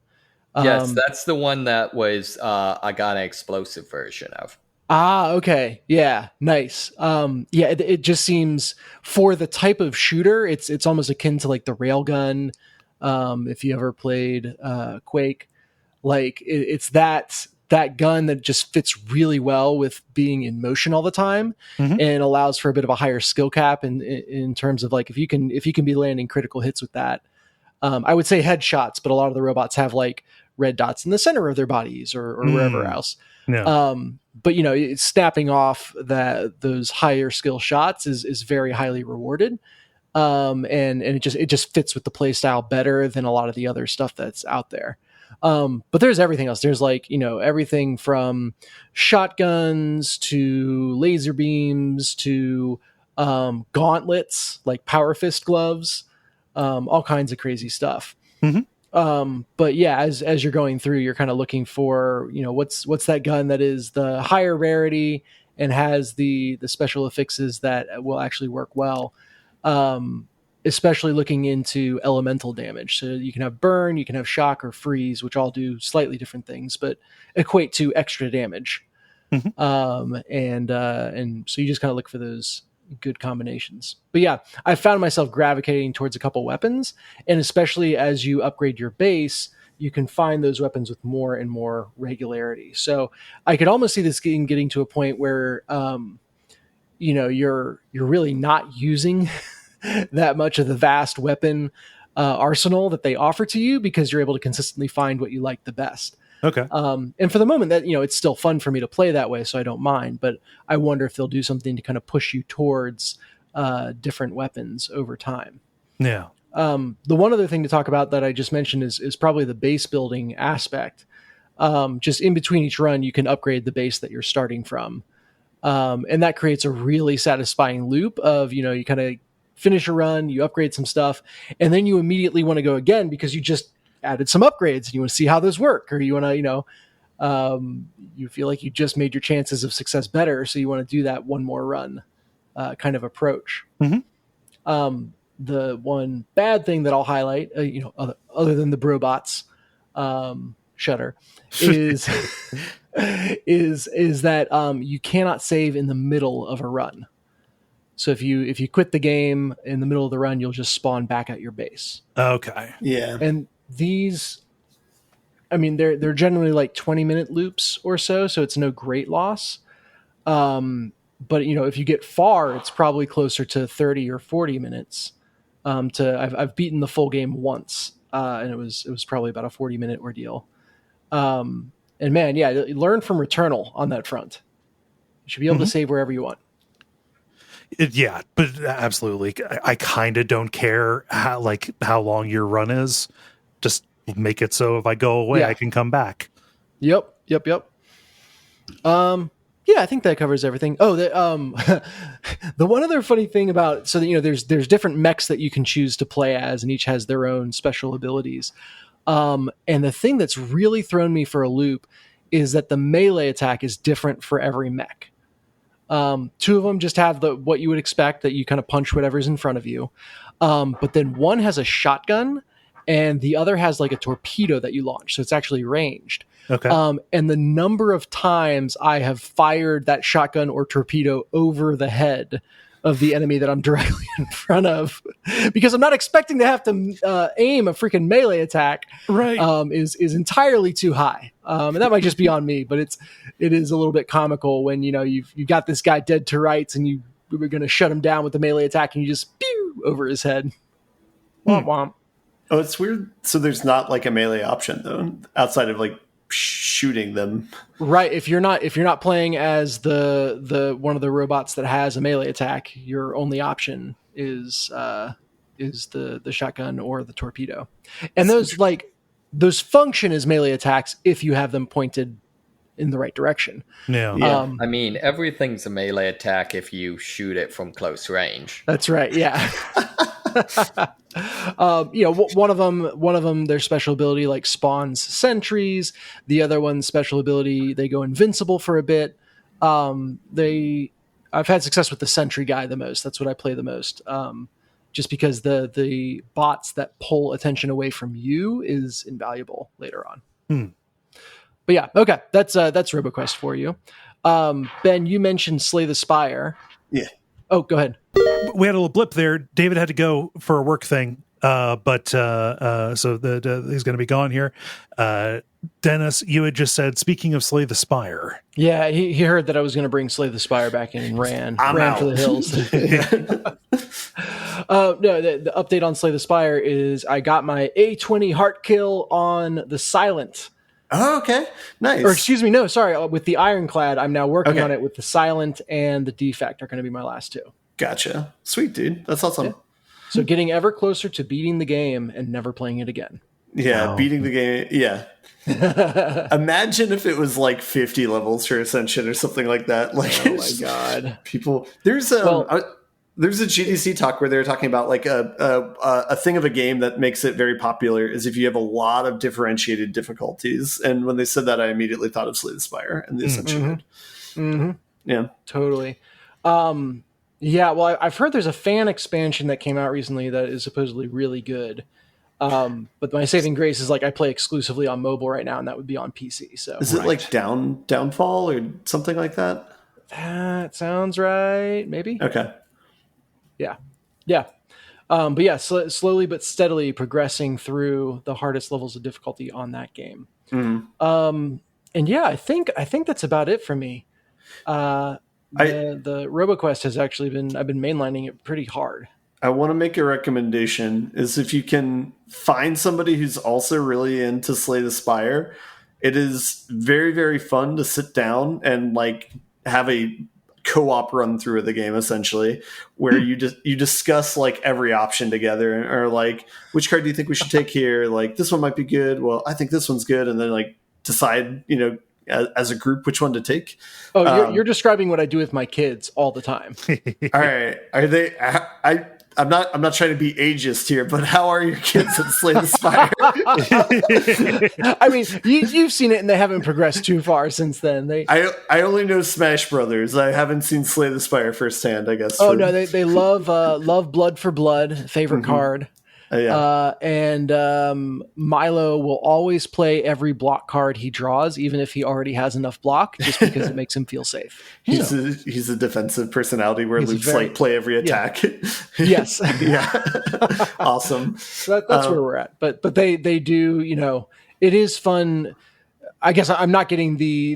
Yes, that's the one that was I got an explosive version of. Okay. Yeah. Nice. It just seems, for the type of shooter, it's almost akin to like the railgun. If you ever played Quake, like it's that gun that just fits really well with being in motion all the time, and allows for a bit of a higher skill cap in terms of like, if you can be landing critical hits with that. I would say headshots, but a lot of the robots have like red dots in the center of their bodies or wherever else. Yeah. But it's snapping off those higher skill shots is very highly rewarded. And it just fits with the play style better than a lot of the other stuff that's out there. But there's everything else. There's like, everything from shotguns to laser beams to gauntlets, like power fist gloves, all kinds of crazy stuff. But yeah, as you're going through, you're kind of looking for, what's that gun that is the higher rarity and has the special affixes that will actually work well. Especially looking into elemental damage. So you can have burn, you can have shock or freeze, which all do slightly different things, but equate to extra damage. And so you just kind of look for those good combinations. But yeah, I found myself gravitating towards a couple weapons, and especially as you upgrade your base, you can find those weapons with more and more regularity. So I could almost see this getting to a point where, you're really not using that much of the vast weapon arsenal that they offer to you, because you're able to consistently find what you like the best. Okay. And for the moment, that it's still fun for me to play that way, so I don't mind. But I wonder if they'll do something to kind of push you towards different weapons over time. Yeah. The one other thing to talk about that I just mentioned is probably the base building aspect. Just in between each run, you can upgrade the base that you're starting from, and that creates a really satisfying loop of you kind of finish a run, you upgrade some stuff, and then you immediately want to go again because you just added some upgrades and you want to see how those work, or you want to, you feel like you just made your chances of success better. So you want to do that one more run, kind of approach. The one bad thing that I'll highlight, other than the brobots, shutter, is, is that, you cannot save in the middle of a run. So if you quit the game in the middle of the run, you'll just spawn back at your base. Okay. Yeah. And these, they're generally like 20-minute loops or so it's no great loss. But if you get far, it's probably closer to 30 or 40 minutes. I've beaten the full game once, and it was probably about a 40-minute ordeal. And man, yeah, learn from Returnal on that front. You should be able to save wherever you want. Yeah, but absolutely. I kind of don't care how long your run is. Just make it so if I go away, I can come back. Yep. Yeah, I think that covers everything. Oh, the one other funny thing about, so that, there's different mechs that you can choose to play as, and each has their own special abilities. And the thing that's really thrown me for a loop is that the melee attack is different for every mech. Two of them just have what you would expect, that you kind of punch whatever's in front of you. But then one has a shotgun and the other has like a torpedo that you launch. So it's actually ranged. Okay. And the number of times I have fired that shotgun or torpedo over the head of the enemy that I'm directly in front of, because I'm not expecting to have to aim a freaking melee attack, right, is entirely too high. And that might just be on me, but it is a little bit comical when, you know, you've got this guy dead to rights and we're going to shut him down with the melee attack and you just pew over his head. Womp womp. Oh, it's weird. So there's not like a melee option though, outside of like shooting them. Right. If you're not playing as the one of the robots that has a melee attack, your only option is the shotgun or the torpedo. And those function as melee attacks if you have them pointed in the right direction. Yeah. I mean, everything's a melee attack if you shoot it from close range. That's right. Yeah. One of them, their special ability like spawns sentries. The other one's special ability, they go invincible for a bit. I've had success with the sentry guy the most. That's what I play the most. Just because the bots that pull attention away from you is invaluable later on. But yeah, okay, that's Roboquest for you. Ben, you mentioned Slay the Spire. Yeah. Oh, go ahead. We had a little blip there. David had to go for a work thing, but so he's going to be gone here. Dennis, you had just said, speaking of Slay the Spire. Yeah, he heard that I was going to bring Slay the Spire back in and ran out for the hills. No, the update on Slay the Spire is I got my A20 heart kill on the Silent. Oh, okay. Nice. Or excuse me, no, sorry. With the Ironclad, I'm now working on it with the Silent and the Defect are going to be my last two. Gotcha. Sweet, dude. That's awesome. Yeah. So getting ever closer to beating the game and never playing it again. Yeah, Wow. Beating the game. Yeah. Imagine if it was like 50 levels for Ascension or something like that. Like, oh my god, people. There's a GDC talk where they were talking about like a thing of a game that makes it very popular is if you have a lot of differentiated difficulties. And when they said that, I immediately thought of Slay the Spire and the Ascension. Yeah, totally. Yeah, well, I've heard there's a fan expansion that came out recently that is supposedly really good. But my saving grace is like I play exclusively on mobile right now, and that would be on PC. So is it like Downfall or something like that? That sounds right. Maybe. Okay. Yeah. But yeah, slowly but steadily progressing through the hardest levels of difficulty on that game. And yeah, I think that's about it for me. The Roboquest has actually I've been mainlining it pretty hard. I want to make a recommendation is if you can find somebody who's also really into Slay the Spire, it is very, very fun to sit down and like have a co-op run through of the game essentially, where you discuss like every option together, or like, which card do you think we should take here? Like, this one might be good. Well, I think this one's good. And then like decide, as a group, which one to take. Oh, you're describing what I do with my kids all the time. All right. Are they, I'm not trying to be ageist here, but how are your kids at Slay the Spire? I mean, you've seen it and they haven't progressed too far since then. I only know Smash Brothers. I haven't seen Slay the Spire firsthand, I guess. Oh no, they love Blood for Blood, favorite card. And Milo will always play every block card he draws, even if he already has enough block, just because it makes him feel safe. He's a defensive personality where Luke's like play every attack. Yes. Yeah. Awesome. So that's where we're at. But they do, it is fun. I guess I'm not getting the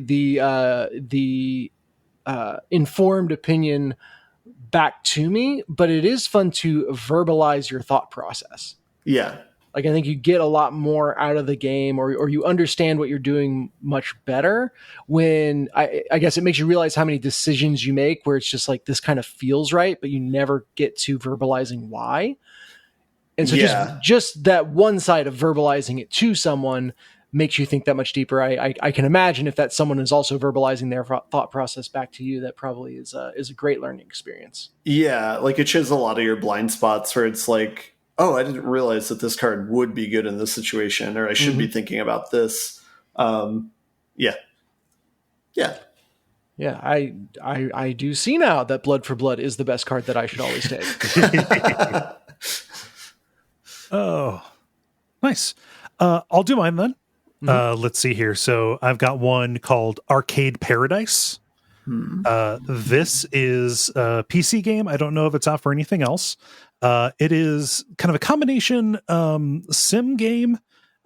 informed opinion back to me, but it is fun to verbalize your thought process. Yeah. Like, I think you get a lot more out of the game, or you understand what you're doing much better when I guess it makes you realize how many decisions you make where it's just like, this kind of feels right, but you never get to verbalizing why. And so just that one side of verbalizing it to someone makes you think that much deeper. I can imagine if that someone is also verbalizing their thought process back to you, that probably is a great learning experience. Yeah, like it shows a lot of your blind spots where it's like, oh, I didn't realize that this card would be good in this situation, or I should be thinking about this. Yeah, Yeah. Yeah, I do see now that Blood for Blood is the best card that I should always take. Oh, nice. I'll do mine then. Let's see here. So I've got one called Arcade Paradise. This is a PC game. I don't know if it's out for anything else. It is kind of a combination sim game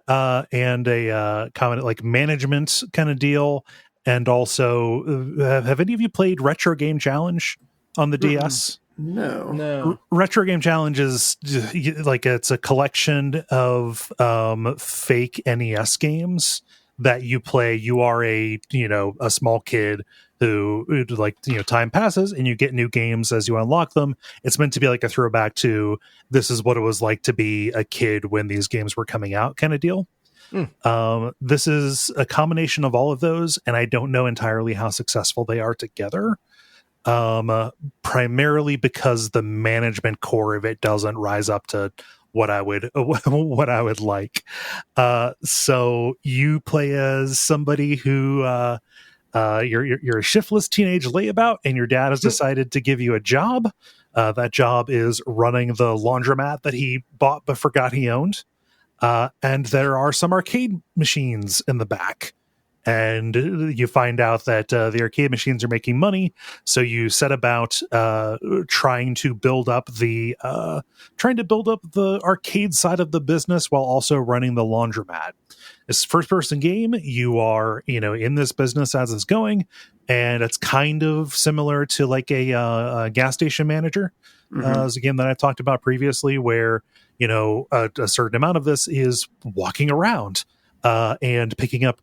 and a common like management kind of deal. And also, have any of you played Retro Game Challenge on the DS? No. Retro Game Challenge is like it's a collection of fake NES games that you play. You are a small kid who like time passes and you get new games as you unlock them. It's meant to be like a throwback to this is what it was like to be a kid when these games were coming out kind of deal. This is a combination of all of those, and I don't know entirely how successful they are together. Primarily because the management core of it doesn't rise up to what I would like. So you play as somebody who you're a shiftless teenage layabout, and your dad has decided to give you a job. That job is running the laundromat that he bought but forgot he owned. And there are some arcade machines in the back. And you find out that the arcade machines are making money, so you set about trying to build up the arcade side of the business while also running the laundromat. It's a first-person game. You are in this business as it's going, and it's kind of similar to like a gas station manager. It's a game that I've talked about previously, where a certain amount of this is walking around. And picking up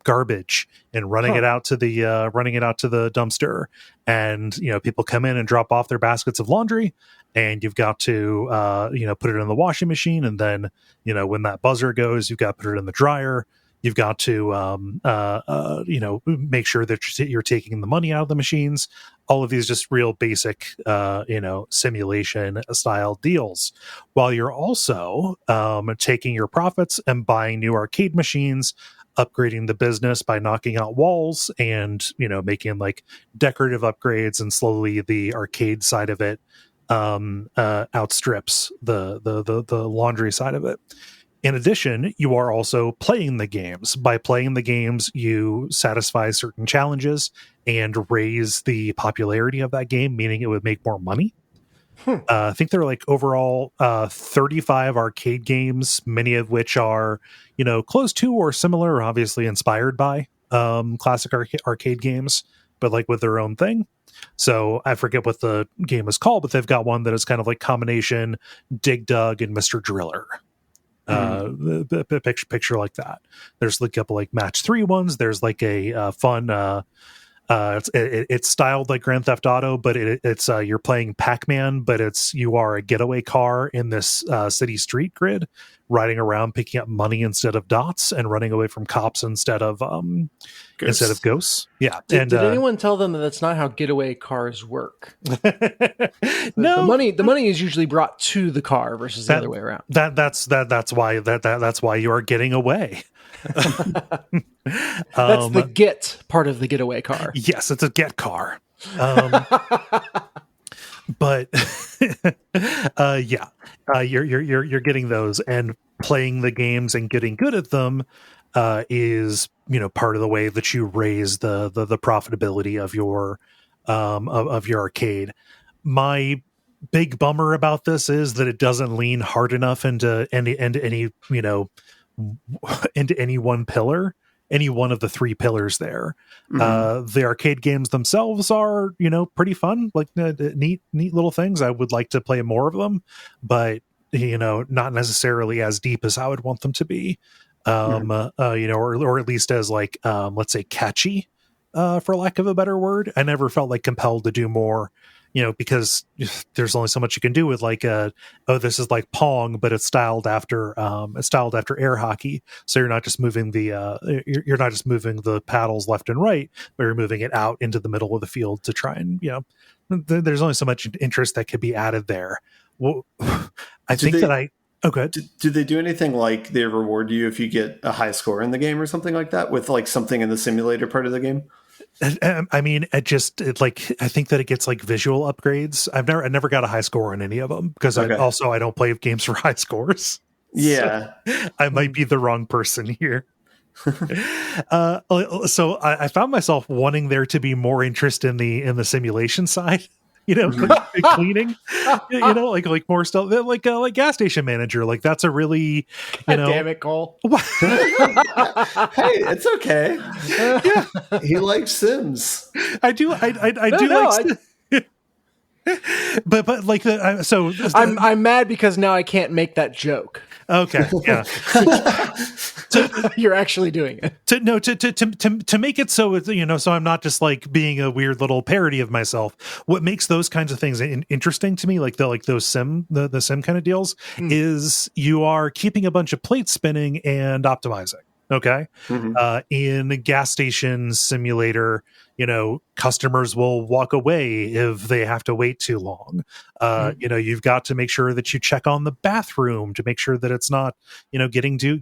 garbage and running it out to the dumpster, and people come in and drop off their baskets of laundry, and you've got to put it in the washing machine, and then when that buzzer goes, you've got to put it in the dryer. You've got to make sure that you're taking the money out of the machines. All of these just real basic simulation style deals, while you're also taking your profits and buying new arcade machines, upgrading the business by knocking out walls and making like decorative upgrades, and slowly the arcade side of it outstrips the laundry side of it. In addition, you are also playing the games. By playing the games, you satisfy certain challenges and raise the popularity of that game, meaning it would make more money. I think there are like overall 35 arcade games, many of which are, close to or similar, or obviously inspired by classic arcade games, but like with their own thing. So I forget what the game is called, but they've got one that is kind of like combination Dig Dug and Mr. Driller. The picture like that. There's like a couple like match 3 ones. There's like a fun it's styled like Grand Theft Auto, but it's you're playing Pac-Man, but you are a getaway car in this city street grid, riding around picking up money instead of dots and running away from cops instead of ghosts. Yeah. Did anyone tell them that that's not how getaway cars work? No, the money is usually brought to the car versus the other way around. That's why you are getting away. That's the get part of the getaway car. Yes, it's a get car. But you're getting those, and playing the games and getting good at them is part of the way that you raise the profitability of your arcade. My big bummer about this is that it doesn't lean hard enough into any one pillar, any one of the 3 pillars there. The arcade games themselves are pretty fun, like neat little things. I would like to play more of them, but not necessarily as deep as I would want them to be. Or at least as like let's say catchy, for lack of a better word. I never felt like compelled to do more, because there's only so much you can do with like this is like Pong, but it's styled after air hockey. So you're not just moving the paddles left and right, but you're moving it out into the middle of the field to try and there's only so much interest that could be added there. Well, Oh, good. Do they do anything like they reward you if you get a high score in the game or something like that, with like something in the simulator part of the game? I mean, I think that it gets like visual upgrades. I never got a high score on any of them because Okay. I don't play games for high scores. Yeah. So I might be the wrong person here. So I found myself wanting there to be more interest in the simulation side. Cleaning, like more stuff, like gas station manager. Like that's a really, damn it, Cole. Hey, it's okay. Yeah, he likes Sims. I do. I do like. But like I'm mad because now I can't make that joke. Okay, yeah. You're actually doing it. To make it so so I'm not just like being a weird little parody of myself. What makes those kinds of things interesting to me, like those sim kind of deals, is you are keeping a bunch of plates spinning and optimizing. Okay. In a gas station simulator, customers will walk away if they have to wait too long. You've got to make sure that you check on the bathroom to make sure that it's not, getting too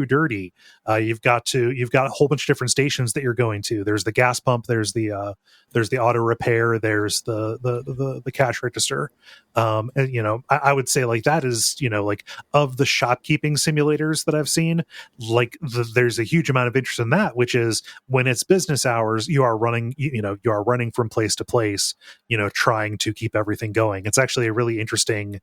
dirty. You've got a whole bunch of different stations that you're going to. There's the gas pump. There's the auto repair. There's the cash register. And I would say like that is, like of the shopkeeping simulators that I've seen, like there's a huge amount of interest in that, which is when it's business hours, you are running from place to place, trying to keep everything going. It's actually a really interesting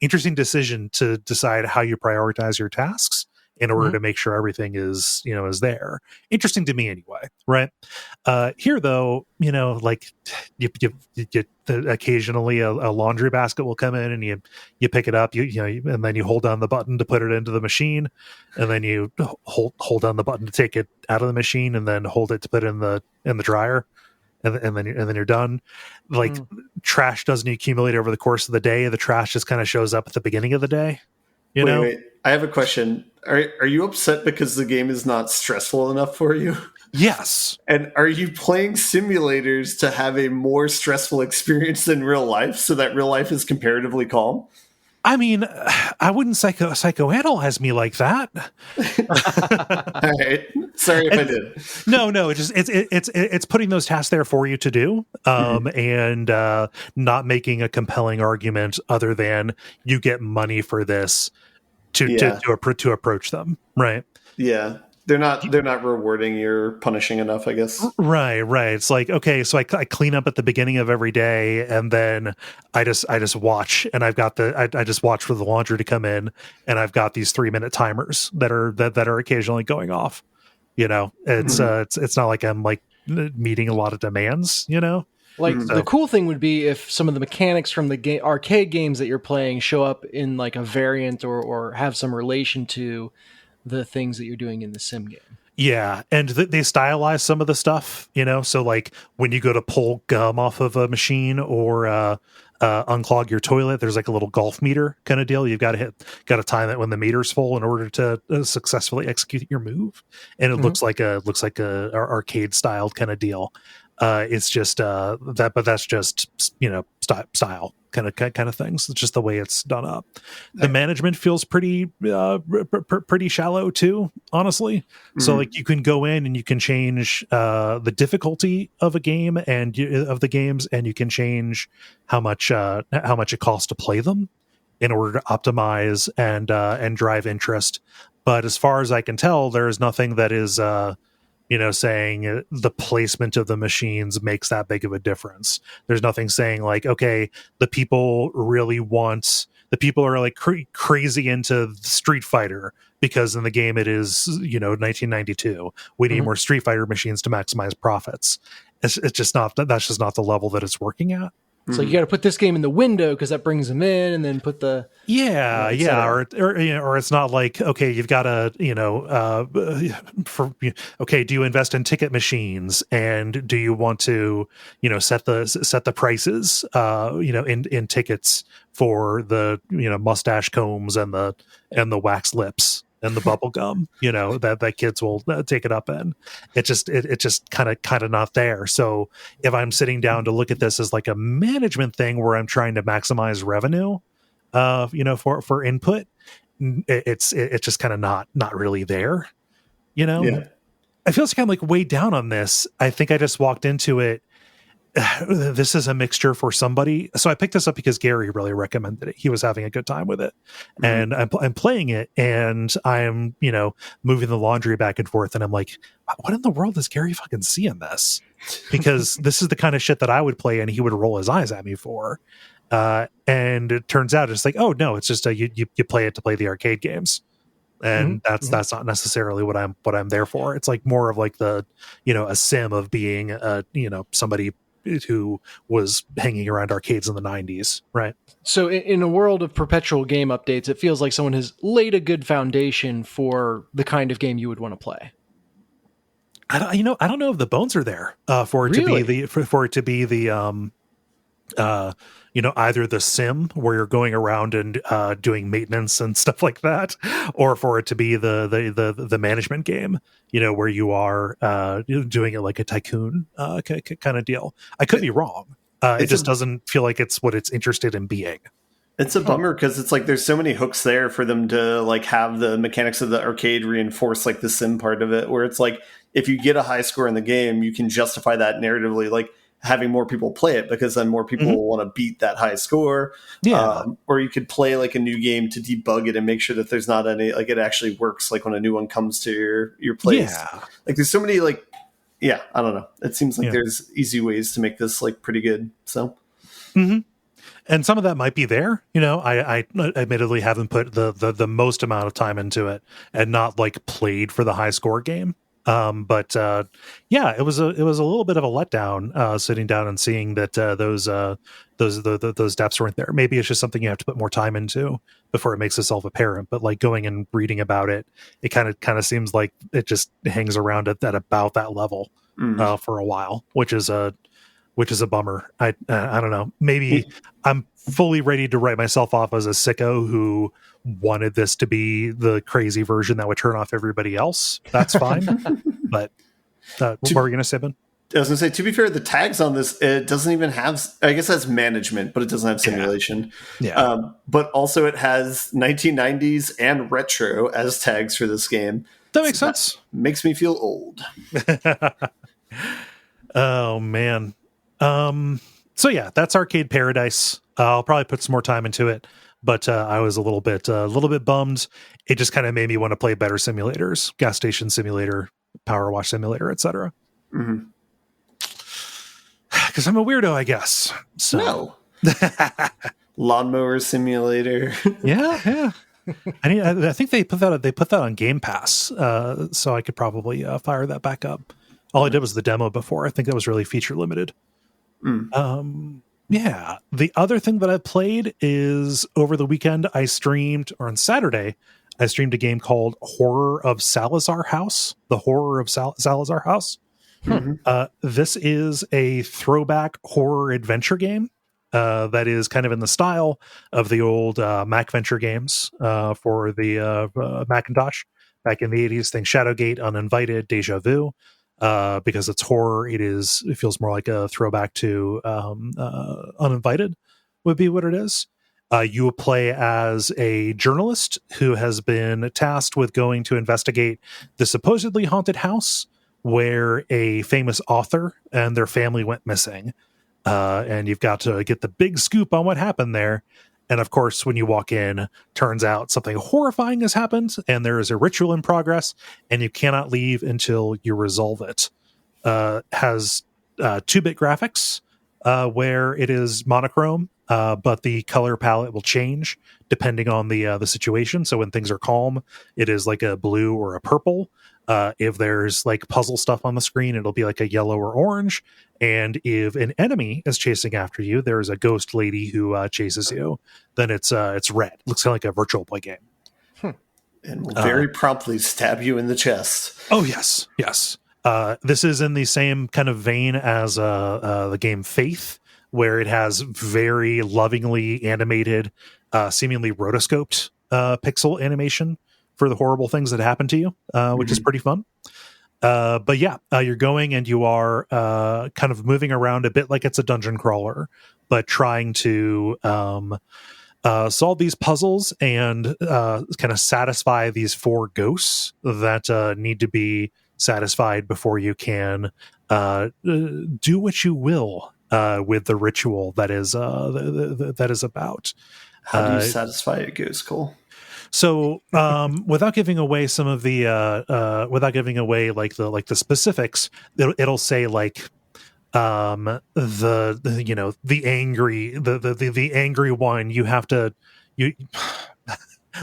decision to decide how you prioritize your tasks in order to make sure everything is there. Interesting to me anyway, right? Here though, like you get occasionally a laundry basket will come in and you pick it up, and then you hold down the button to put it into the machine, and then you hold down the button to take it out of the machine, and then hold it to put it in the dryer. And then you're done. Like trash doesn't accumulate over the course of the day. The trash just kind of shows up at the beginning of the day. Wait. I have a question. Are you upset because the game is not stressful enough for you? Yes. And are you playing simulators to have a more stressful experience than real life, so that real life is comparatively calm? I mean, I wouldn't psychoanalyze me like that. All right. Sorry if I did. No. It's putting those tasks there for you to do, and not making a compelling argument other than you get money for this to approach them, right? Yeah. They're not rewarding you or punishing enough, I guess. Right. It's like, okay, so I clean up at the beginning of every day, and then I just watch, and I've got I just watch for the laundry to come in, and I've got these 3-minute timers that are occasionally going off. It's it's not like I'm like meeting a lot of demands. Like the cool thing would be if some of the mechanics from the arcade games that you're playing show up in like a variant or have some relation to the things that you're doing in the sim game. Yeah, and they stylize some of the stuff, so like when you go to pull gum off of a machine or unclog your toilet, there's like a little golf meter kind of deal. You've got to time it when the meter's full in order to successfully execute your move, and it looks like a arcade styled kind of deal. It's just but that's just style kind of things. It's just the way it's done up. The management feels pretty shallow too, honestly. So like you can go in and you can change the difficulty of a game and of the games, and you can change how much it costs to play them in order to optimize and drive interest. But as far as I can tell, there is nothing that is saying the placement of the machines makes that big of a difference. There's nothing saying like, okay, the people are like crazy into Street Fighter because in the game it is 1992. We need more Street Fighter machines to maximize profits. It's just not that's just not the level that it's working at. So you got to put this game in the window because that brings them in, and then put the or it's not like, okay, you've got to do you invest in ticket machines, and do you want to set the prices in tickets for the mustache combs and the wax lips and the bubble gum that kids will take it up in. It's just kind of not there. So if I'm sitting down to look at this as like a management thing where I'm trying to maximize revenue for input, it's just kind of not really there. Yeah. I feel like I'm like way down on this. I think I just walked into it. This is a mixture for somebody. So I picked this up because Gary really recommended it. He was having a good time with it. And I'm playing it, and I'm, moving the laundry back and forth. And I'm like, what in the world does Gary fucking see in this? Because this is the kind of shit that I would play and he would roll his eyes at me for. And it turns out it's like, oh no, it's just you play it to play the arcade games. And that's not necessarily what I'm there for. It's like more of like the, a sim of being somebody who was hanging around arcades in the 90s, right? So in a world of perpetual game updates, it feels like someone has laid a good foundation for the kind of game you would want to play. I don't know if the bones are there for it to be the either the sim where you're going around and doing maintenance and stuff like that, or for it to be the management game, where you are doing it like a tycoon kind of deal. I could be wrong. It just doesn't feel like it's what it's interested in being. It's a bummer because it's like there's so many hooks there for them to like have the mechanics of the arcade reinforce like the sim part of it, where it's like if you get a high score in the game, you can justify that narratively, like having more people play it, because then more people will want to beat that high score. Yeah. Or you could play like a new game to debug it and make sure that there's not any, like it actually works, like when a new one comes to your place. Yeah. Like there's so many I don't know. It seems like there's easy ways to make this like pretty good. So. Mm-hmm. And some of that might be there. I admittedly haven't put the most amount of time into it and not like played for the high score game. But it was a little bit of a letdown sitting down and seeing that those depths weren't there. Maybe it's just something you have to put more time into before it makes itself apparent. But like going and reading about it, it kind of seems like it just hangs around at about that level for a while, which is a bummer. I don't know. Maybe I'm fully ready to write myself off as a sicko who wanted this to be the crazy version that would turn off everybody else. That's fine. But what were you going to say, Ben? I was going to say, to be fair, the tags on this, it doesn't even have, I guess that's management, but it doesn't have simulation. Yeah. But also it has 1990s and retro as tags for this game. That makes sense. That makes me feel old. Oh, man. So yeah, that's Arcade Paradise. I'll probably put some more time into it, but I was a little bit bummed. It just kind of made me want to play better simulators, gas station simulator, power wash simulator, etc. Because I'm a weirdo, I guess. So. No. Lawnmower simulator. Yeah. I think they put that on Game Pass, so I could probably fire that back up. All I did was the demo before. I think that was really feature limited. Yeah. The other thing that I played is over the weekend on Saturday, I streamed a game called Horror of Salazar House. The Horror of Salazar House. This is a throwback horror adventure game that is kind of in the style of the old Mac Venture games for the Macintosh back in the 80s. Think Shadowgate, Uninvited, Deja Vu. Because it's horror, it feels more like a throwback to Uninvited would be what it is. You play as a journalist who has been tasked with going to investigate the supposedly haunted house where a famous author and their family went missing. And you've got to get the big scoop on what happened there. And of course, when you walk in, turns out something horrifying has happened, and there is a ritual in progress, and you cannot leave until you resolve it. Has 2-bit graphics, where it is monochrome, but the color palette will change depending on the situation. So when things are calm, it is like a blue or a purple. If there's like puzzle stuff on the screen, it'll be like a yellow or orange. And if an enemy is chasing after you, there's a ghost lady who chases you, then it's red. Looks kind of like a Virtual Boy game. And will very promptly stab you in the chest. Oh, yes. This is in the same kind of vein as the game Faith, where it has very lovingly animated, seemingly rotoscoped pixel animation for the horrible things that happen to you, which is pretty fun. But yeah, you're going and you are kind of moving around a bit like it's a dungeon crawler, but trying to solve these puzzles and kind of satisfy these 4 ghosts that need to be satisfied before you can do what you will with the ritual that is that is about. How do you satisfy a ghost, Cole? So, without giving away some of the, without giving away like the specifics, it'll say like, the you know, the angry one. You have to, you.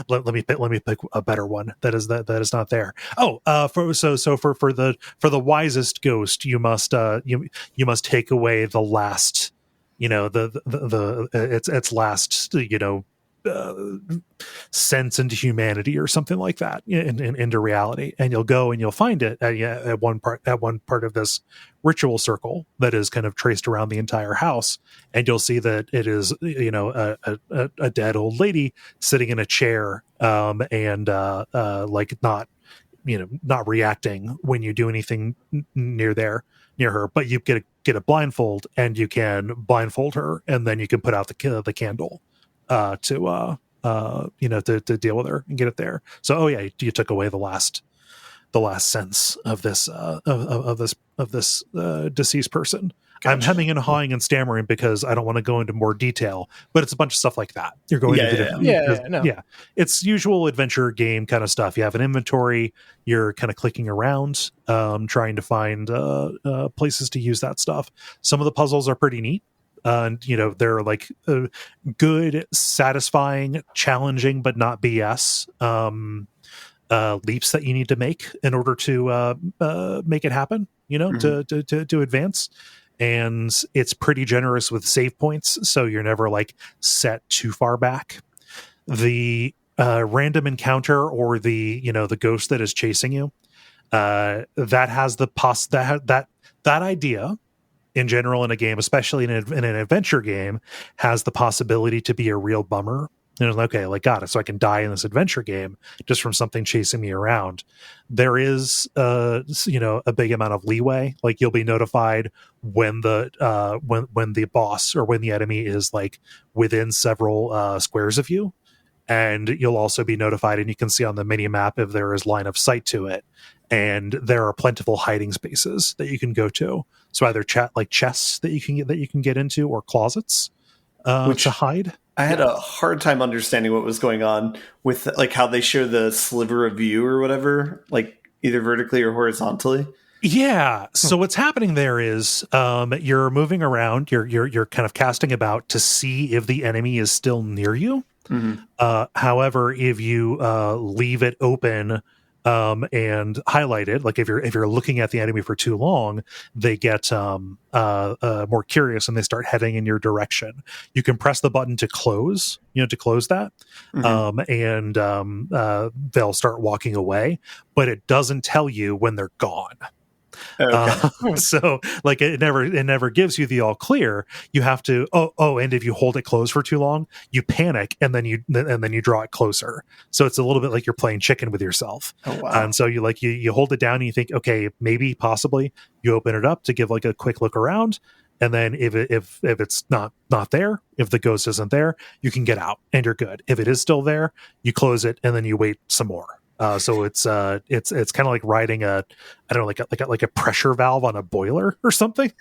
Let me pick a better one that is not there. Oh, for the wisest ghost, you must you must take away the last, you know, its last, you know, sense into humanity or something like that, into reality, and you'll go and you'll find it at one part of this ritual circle that is kind of traced around the entire house, and you'll see that it is, you know, a dead old lady sitting in a chair, and like not, you know, not reacting when you do anything near her, but you get a blindfold, and you can blindfold her, and then you can put out the candle to you know, to deal with her and get it there. So, oh yeah, you took away the last sense of this deceased person. Gotcha. I'm hemming and hawing and stammering because I don't want to go into more detail, but it's a bunch of stuff like that. You're going yeah. It's usual adventure game kind of stuff. You have an inventory. You're kind of clicking around, trying to find places to use that stuff. Some of the puzzles are pretty neat. And you know, they're like good, satisfying, challenging, but not BS leaps that you need to make in order to make it happen. You know, to advance. And it's pretty generous with save points, so you're never like set too far back. The random encounter or the, you know, the ghost that is chasing you, that has the that idea. In general, in a game, especially in an adventure game, has the possibility to be a real bummer. And it's like, okay, like, got it. So I can die in this adventure game just from something chasing me around. There is, you know, a big amount of leeway. Like, you'll be notified when the when the boss or when the enemy is like within several squares of you, and you'll also be notified, and you can see on the mini map if there is line of sight to it. And there are plentiful hiding spaces that you can go to. So either chests that you can get into, or closets to hide. I had a hard time understanding what was going on with like how they show the sliver of view or whatever, like either vertically or horizontally. Yeah. So what's happening there is you're moving around. You're kind of casting about to see if the enemy is still near you. Mm-hmm. However, if you leave it open and highlighted, like if you're looking at the enemy for too long, they get more curious and they start heading in your direction. You can press the button to close, to close that, and they'll start walking away, but it doesn't tell you when they're gone. Okay. So like it never gives you the all clear. You have to and if you hold it closed for too long, you panic and then you draw it closer. So it's a little bit like you're playing chicken with yourself. Oh, wow. And so you hold it down and you think, okay, maybe possibly. You open it up to give like a quick look around, and then if it's not there, if the ghost isn't there, you can get out and you're good. If it is still there, you close it and then you wait some more. So it's kind of like riding a pressure valve on a boiler or something.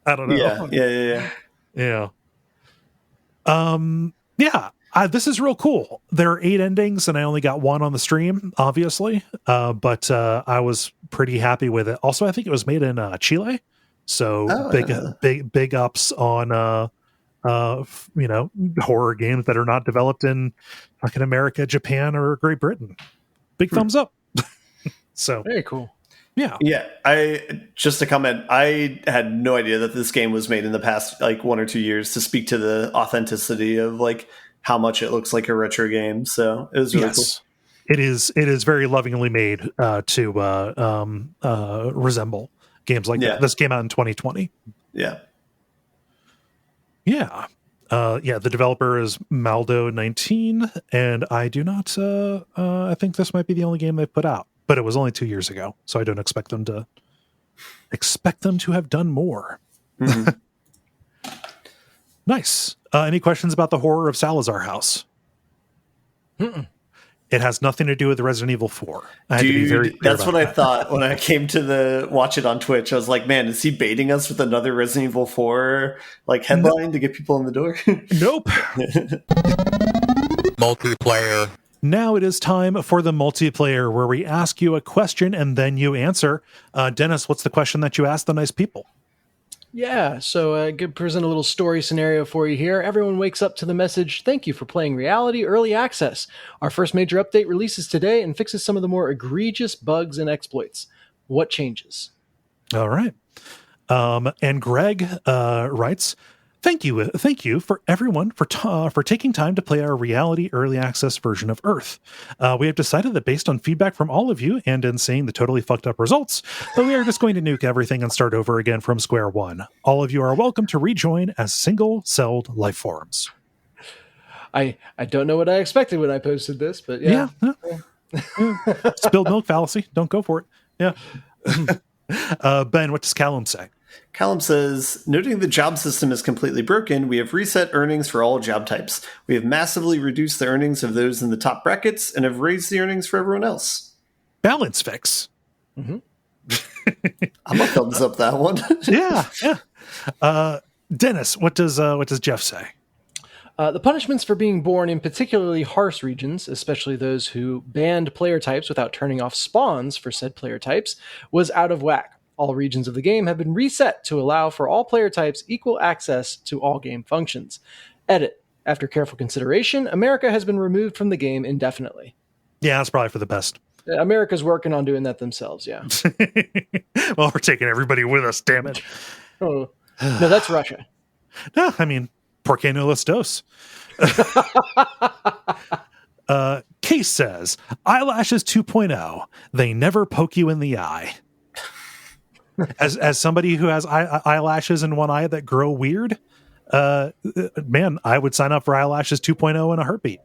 I don't know. Yeah. This is real cool. There are 8 endings, and I only got 1 on the stream, obviously. But I was pretty happy with it. Also, I think it was made in Chile, so big ups on horror games that are not developed in fucking America, Japan, or Great Britain. Big thumbs up. So very cool. Yeah. Just to comment, I had no idea that this game was made in the past like 1 or 2 years, to speak to the authenticity of like how much it looks like a retro game. So it was really cool. It is very lovingly made to resemble games like that. This came out in 2020. Yeah. Yeah. The developer is Maldo19, and I do not. I think this might be the only game they put out, but it was only 2 years ago, so I don't expect them to have done more. Mm-hmm. Nice. Any questions about the Horror of Salazar House? Mm-mm. It has nothing to do with Resident Evil 4. I had to be very clear that's what I thought when I came to watch it on Twitch. I was like, man, is he baiting us with another Resident Evil 4 like headline to get people in the door? Nope. Multiplayer. Now it is time for the multiplayer, where we ask you a question and then you answer. Dennis, what's the question that you asked the nice people? Yeah, so I could present a little story scenario for you here. Everyone wakes up to the message, "Thank you for playing Reality Early Access. Our first major update releases today and fixes some of the more egregious bugs and exploits. What changes?" All right. And Greg writes, Thank you for everyone for taking time to play our Reality Early Access version of Earth. We have decided that based on feedback from all of you and in seeing the totally fucked up results, that we are just going to nuke everything and start over again from square one. All of you are welcome to rejoin as single-celled life forms. I don't know what I expected when I posted this, but yeah. Spilled milk fallacy. Don't go for it. Yeah. Ben, what does Callum say? Callum says, noting the job system is completely broken, we have reset earnings for all job types. We have massively reduced the earnings of those in the top brackets and have raised the earnings for everyone else. Balance fix. I'm a thumbs up that one. Yeah. Dennis, what does Jeff say? The punishments for being born in particularly harsh regions, especially those who banned player types without turning off spawns for said player types, was out of whack. All regions of the game have been reset to allow for all player types equal access to all game functions. Edit. After careful consideration, America has been removed from the game indefinitely. Yeah, that's probably for the best. America's working on doing that themselves, yeah. Well, we're taking everybody with us, damn it. Oh, no, that's Russia. No, I mean, por qué no los dos? Case says, Eyelashes 2.0, they never poke you in the eye. As somebody who has eyelashes in one eye that grow weird, man, I would sign up for Eyelashes 2.0 in a heartbeat.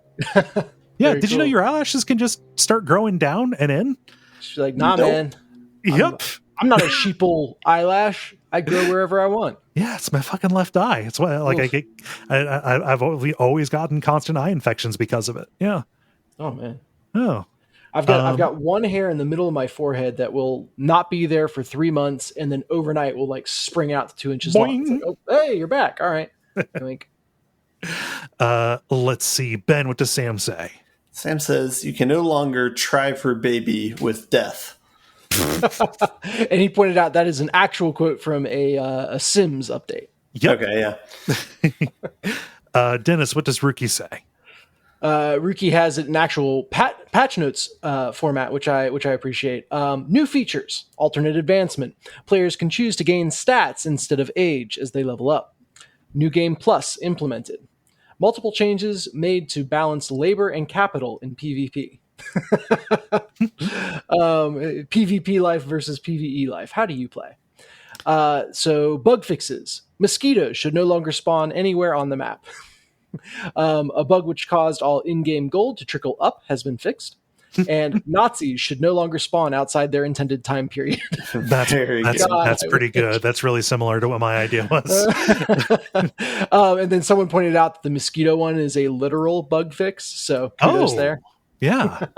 Yeah, did you know your eyelashes can just start growing down and in? She's like, nah, man. Yep. I'm not a sheeple eyelash. I grow wherever I want. Yeah, it's my fucking left eye. It's why, like, I've always gotten constant eye infections because of it. Yeah. Oh man. Oh. I've got one hair in the middle of my forehead that will not be there for 3 months, and then overnight will like spring out to 2 inches long. It's like, oh, hey, you're back. All right. Like, let's see, Ben. What does Sam say? Sam says you can no longer try for baby with death. And he pointed out that is an actual quote from a Sims update. Yep. Okay, yeah. Dennis, what does Rookie say? Rookie has an actual patch notes format, which I appreciate. New features, alternate advancement. Players can choose to gain stats instead of age as they level up. New Game Plus implemented. Multiple changes made to balance labor and capital in PvP. PvP life versus PvE life. How do you play? So bug fixes. Mosquitoes should no longer spawn anywhere on the map. A bug which caused all in-game gold to trickle up has been fixed. And Nazis should no longer spawn outside their intended time period. That's pretty good. That's really similar to what my idea was. And then someone pointed out that the mosquito one is a literal bug fix. So kudos there. Yeah.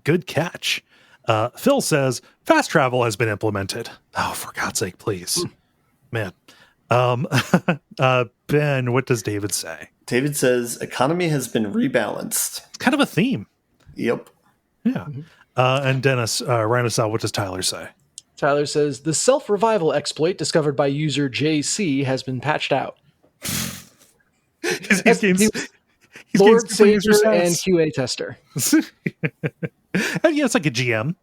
Good catch. Phil says, fast travel has been implemented. Oh, for God's sake, please. Man. Ben, what does David say? David says economy has been rebalanced. It's kind of a theme. Yep. Yeah. And Dennis, write us out. What does Tyler say? Tyler says the self-revival exploit discovered by user JC has been patched out. He's Lord Savior and QA tester. And yeah, it's like a GM,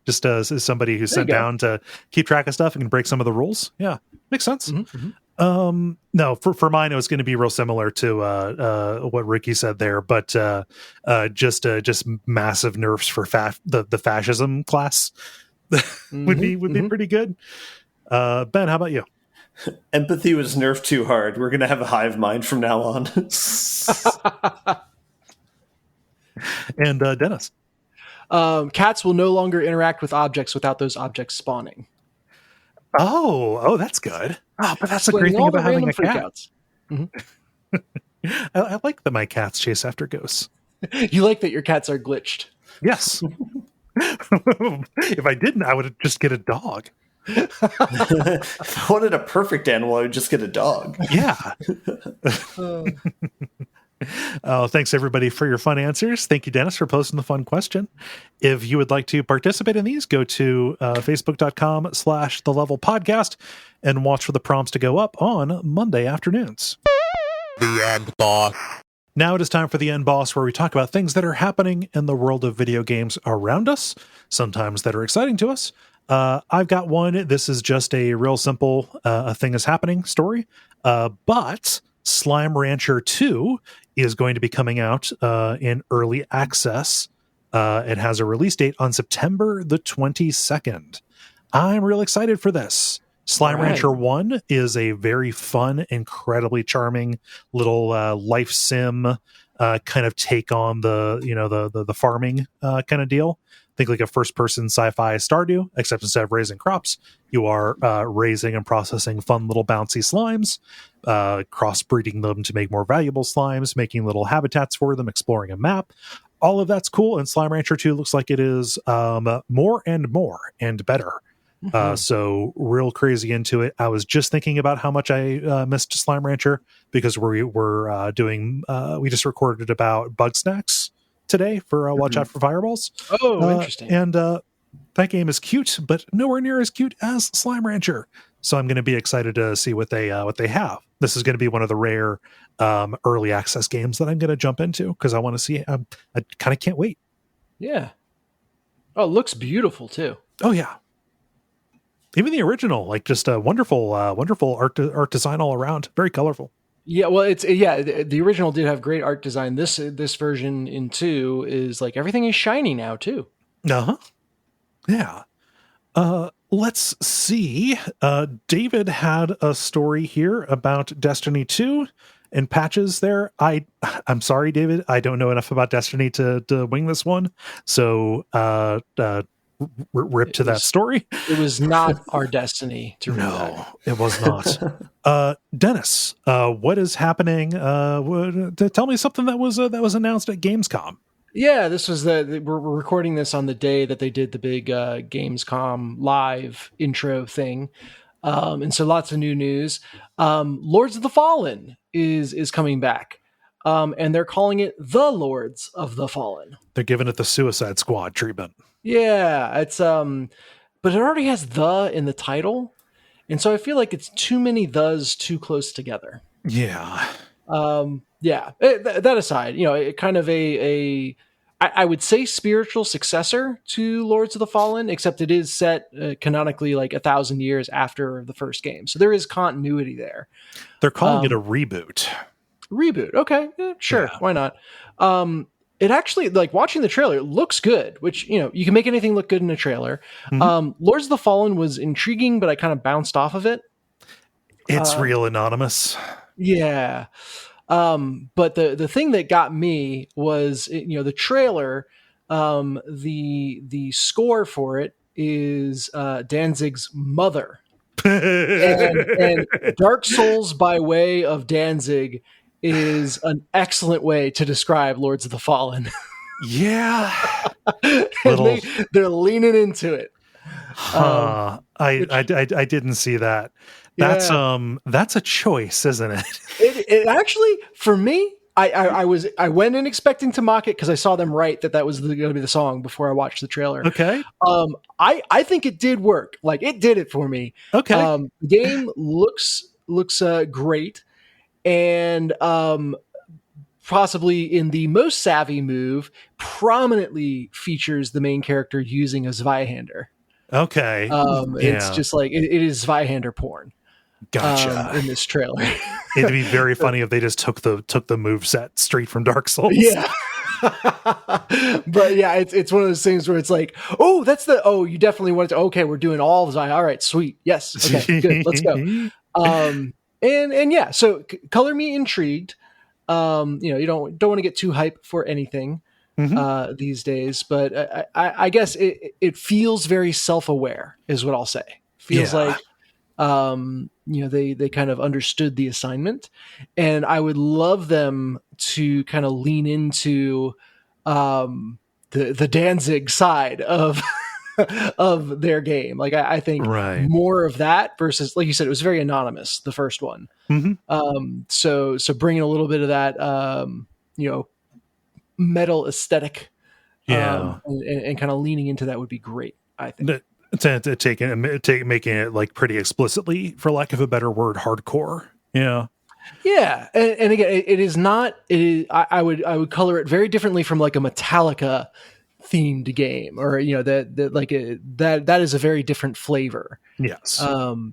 just as somebody who's sent down to keep track of stuff and can break some of the rules. Yeah, makes sense. Mm-hmm. No, for mine, it was going to be real similar to what Ricky said there, but just massive nerfs for the fascism class would be pretty good. Ben, how about you? Empathy was nerfed too hard. We're going to have a hive mind from now on. And Dennis? Cats will no longer interact with objects without those objects spawning. Oh, that's good. Oh, but that's the great thing about having a cat. Mm-hmm. I like that my cats chase after ghosts. You like that your cats are glitched. Yes. If I didn't, I would just get a dog. If I wanted a perfect animal, I would just get a dog. Yeah. Thanks everybody for your fun answers. Thank you, Dennis, for posting the fun question. If you would like to participate in these, go to facebook.com/thelevelpodcast and watch for the prompts to go up on Monday afternoons. The End Boss. Now it is time for the End Boss, where we talk about things that are happening in the world of video games around us, sometimes that are exciting to us. I've got one. This is just a real simple a thing is happening story. But Slime Rancher 2 is going to be coming out in early access. It has a release date on September the 22nd. I'm real excited for this. Slime Rancher 1 is a very fun, incredibly charming little life sim kind of take on the farming kind of deal. Think like a first-person sci-fi Stardew, except instead of raising crops, you are raising and processing fun little bouncy slimes, crossbreeding them to make more valuable slimes, making little habitats for them, exploring a map. All of that's cool, and Slime Rancher 2 looks like it is more and better. So real crazy into it. I was just thinking about how much I missed Slime Rancher because we just recorded about Bug Snacks today for Watch Out for Fireballs. Oh, interesting. And that game is cute, but nowhere near as cute as Slime Rancher. So I'm going to be excited to see what they have. This is going to be one of the rare early access games that I'm going to jump into because I want to see. I kind of can't wait. Yeah. Oh, it looks beautiful too. Oh yeah. Even the original, like just a wonderful art design all around. Very colorful. Yeah, well, the original did have great art design. This version in 2 is like everything is shiny now too. Uh-huh. Yeah. Let's see. David had a story here about Destiny 2 and patches there. I'm sorry, David. I don't know enough about Destiny to wing this one. So rip to that story. It was not our destiny to read that. No, it was not. Dennis, what is happening? Tell me something that was announced at Gamescom. Yeah, this was we're recording this on the day that they did the big Gamescom live intro thing. And so lots of new news. Lords of the Fallen is coming back. And they're calling it The Lords of the Fallen. They're giving it the Suicide Squad treatment. Yeah, it's but it already has the in the title. And so I feel like it's too many thes too close together. Yeah. That aside, it kind of I would say spiritual successor to Lords of the Fallen, except it is set canonically like 1,000 years after the first game. So there is continuity there. They're calling it a reboot. Reboot. Okay. Yeah, sure. Yeah. Why not? It actually, like watching the trailer, it looks good, which, you can make anything look good in a trailer. Mm-hmm. Lords of the Fallen was intriguing, but I kind of bounced off of it. It's real anonymous. Yeah. But the thing that got me was, the trailer, the score for it is Danzig's mother. and Dark Souls by way of Danzig is an excellent way to describe Lords of the Fallen. Yeah. They're leaning into it. I didn't see that. That's a choice, isn't it? It actually, for me, I went in expecting to mock it because I saw them write that was going to be the song before I watched the trailer. Okay. I think it did work. Like it did it for me. Okay. The game looks great, and possibly in the most savvy move, prominently features the main character using a Zweihander. Okay. It's just like it is Zweihander porn. Gotcha. In this trailer. It'd be very funny if they just took the moveset straight from Dark Souls. Yeah. But yeah, it's one of those things where it's like, you definitely want to, okay, we're doing all of Zweihander. All right, sweet. Yes. Okay, good. Let's go. And yeah, so color me intrigued. You don't want to get too hype for anything these days, but I guess it feels very self-aware is what I'll say. Feels like they kind of understood the assignment, and I would love them to kind of lean into the Danzig side of of their game. Like I think Right. more of that versus, like you said, it was very anonymous, the first one. So bringing a little bit of that, metal aesthetic, Yeah. and kind of leaning into that would be great, I think. Making it like pretty explicitly, for lack of a better word, hardcore. Yeah. Yeah, and again, it is not. It is, I would color it very differently from like a Metallica themed game, or that is a very different flavor. Yes.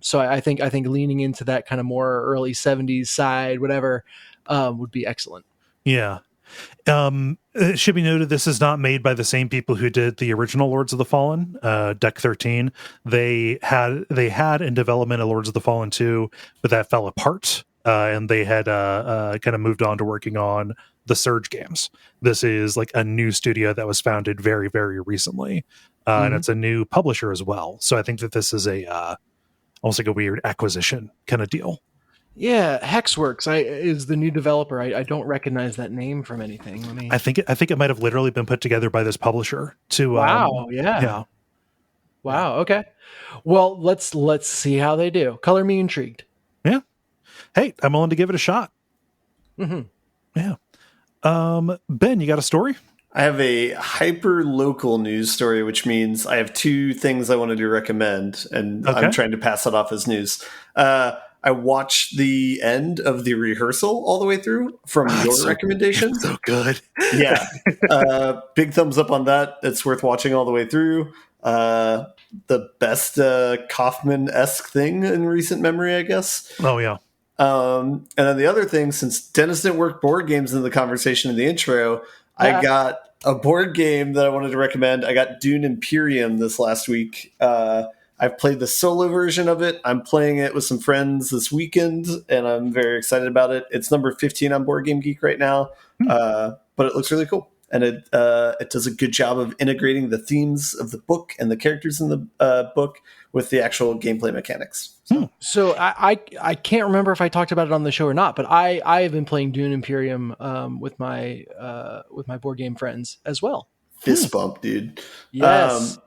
So I think leaning into that kind of more early 70s side, whatever, would be excellent. Yeah. It should be noted, this is not made by the same people who did the original Lords of the Fallen, Deck 13. They had in development a Lords of the Fallen 2, but that fell apart, and they had kind of moved on to working on the Surge games. This is like a new studio that was founded very, very recently, and it's a new publisher as well. So I think that this is almost like a weird acquisition kind of deal. Yeah, Hexworks is the new developer. I don't recognize that name from anything. I think it might have literally been put together by this publisher to. Wow. Yeah. Wow. Okay. Well, let's see how they do. Color me intrigued. Yeah. Hey, I'm willing to give it a shot. Yeah. Ben, you got a story? I have a hyper local news story, which means I have two things I wanted to recommend, and I'm trying to pass that off as news. I watched the end of the rehearsal all the way through from your recommendation. So good. Yeah. Big thumbs up on that. It's worth watching all the way through. The best Kaufman-esque thing in recent memory, I guess. Oh, yeah. And then the other thing, since Dennis didn't work board games in the conversation in the intro, I got a board game that I wanted to recommend. I got Dune Imperium this last week. I've played the solo version of it. I'm playing it with some friends this weekend, and I'm very excited about it. It's number 15 on Board Game Geek right now, but it looks really cool. And it does a good job of integrating the themes of the book and the characters in the book with the actual gameplay mechanics. So I can't remember if I talked about it on the show or not, but I have been playing Dune Imperium with my board game friends as well. Fist bump, dude. Yes.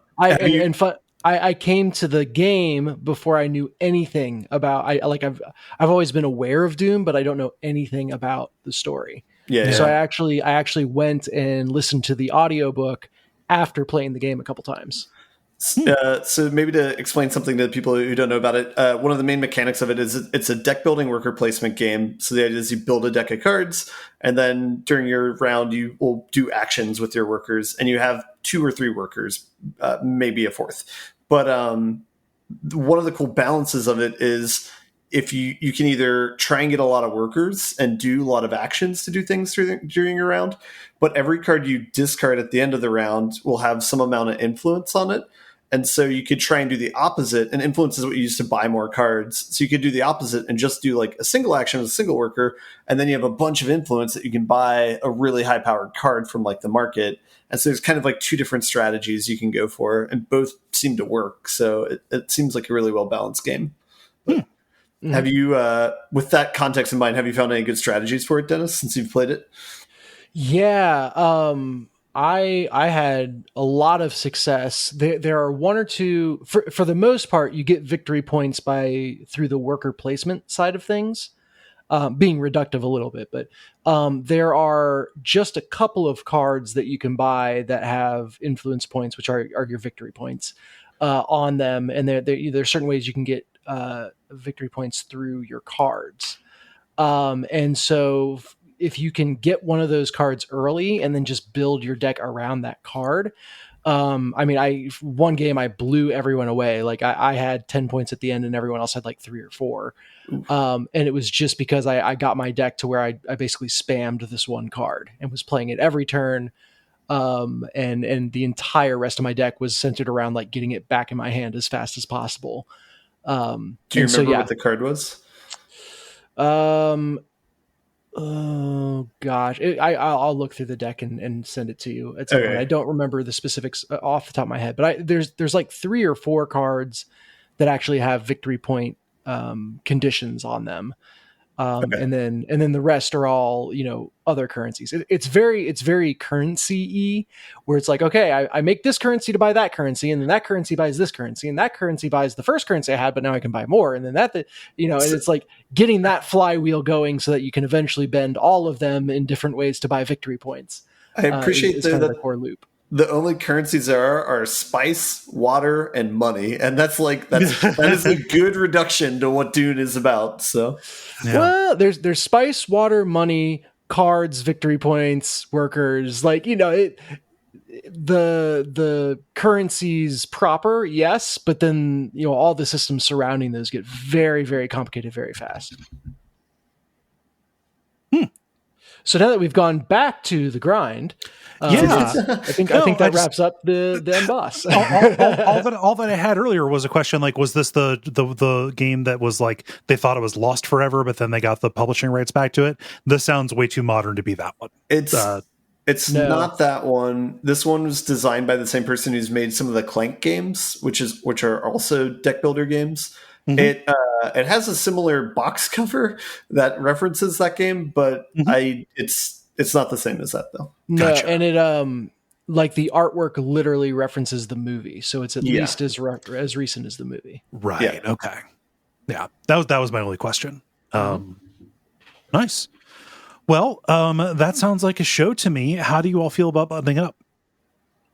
I came to the game before I knew anything about. I've always been aware of Dune, but I don't know anything about the story. Yeah. So I actually went and listened to the audiobook after playing the game a couple times. So maybe to explain something to people who don't know about it, one of the main mechanics of it is it's a deck building worker placement game. So the idea is you build a deck of cards, and then during your round you will do actions with your workers, and you have 2 or 3 workers, maybe a fourth. But one of the cool balances of it is if you can either try and get a lot of workers and do a lot of actions to do things during your round, but every card you discard at the end of the round will have some amount of influence on it. And so you could try and do the opposite, and influence is what you use to buy more cards. So you could do the opposite and just do like a single action with a single worker, and then you have a bunch of influence that you can buy a really high-powered card from like the market. And so there's kind of like 2 different strategies you can go for, and both seem to work. So it seems like a really well-balanced game. Have you, with that context in mind, have you found any good strategies for it, Dennis, since you've played it? Yeah. I had a lot of success. There are 1 or 2 for the most part. You get victory points through the worker placement side of things, being reductive a little bit, but there are just a couple of cards that you can buy that have influence points, which are your victory points on them, and there's certain ways you can get victory points through your cards, and so if you can get one of those cards early and then just build your deck around that card. One game I blew everyone away. Like I had 10 points at the end and everyone else had like 3 or 4. And it was just because I got my deck to where I basically spammed this one card and was playing it every turn. And the entire rest of my deck was centered around like getting it back in my hand as fast as possible. Do you remember what the card was? Oh gosh, I'll look through the deck and send it to you at some point. I don't remember the specifics off the top of my head, but there's like 3 or 4 cards that actually have victory point conditions on them. And then the rest are all, other currencies. It's very currency-y, where it's like, okay, I make this currency to buy that currency, and then that currency buys this currency, and that currency buys the first currency I had, but now I can buy more, and then and it's like getting that flywheel going so that you can eventually bend all of them in different ways to buy victory points. I appreciate kind of the core loop. The only currencies there are spice, water, and money, and that is a good reduction to what Dune is about. So, yeah. Well, there's spice, water, money, cards, victory points, workers. The currencies proper, yes, but then all the systems surrounding those get very, very complicated very fast. So now that we've gone back to the grind, I think that wraps up the end boss. all that I had earlier was a question like, was this the game that was like they thought it was lost forever, but then they got the publishing rights back to it? This sounds way too modern to be that one. It's not that one. This one was designed by the same person who's made some of the Clank games, which are also deck builder games. Mm-hmm. It has a similar box cover that references that game, but it's not the same as that though. Gotcha. No, and it like the artwork literally references the movie, so it's at least as recent as the movie. Right. Yeah. Okay. Yeah. That was my only question. Nice. Well, that sounds like a show to me. How do you all feel about buttoning up?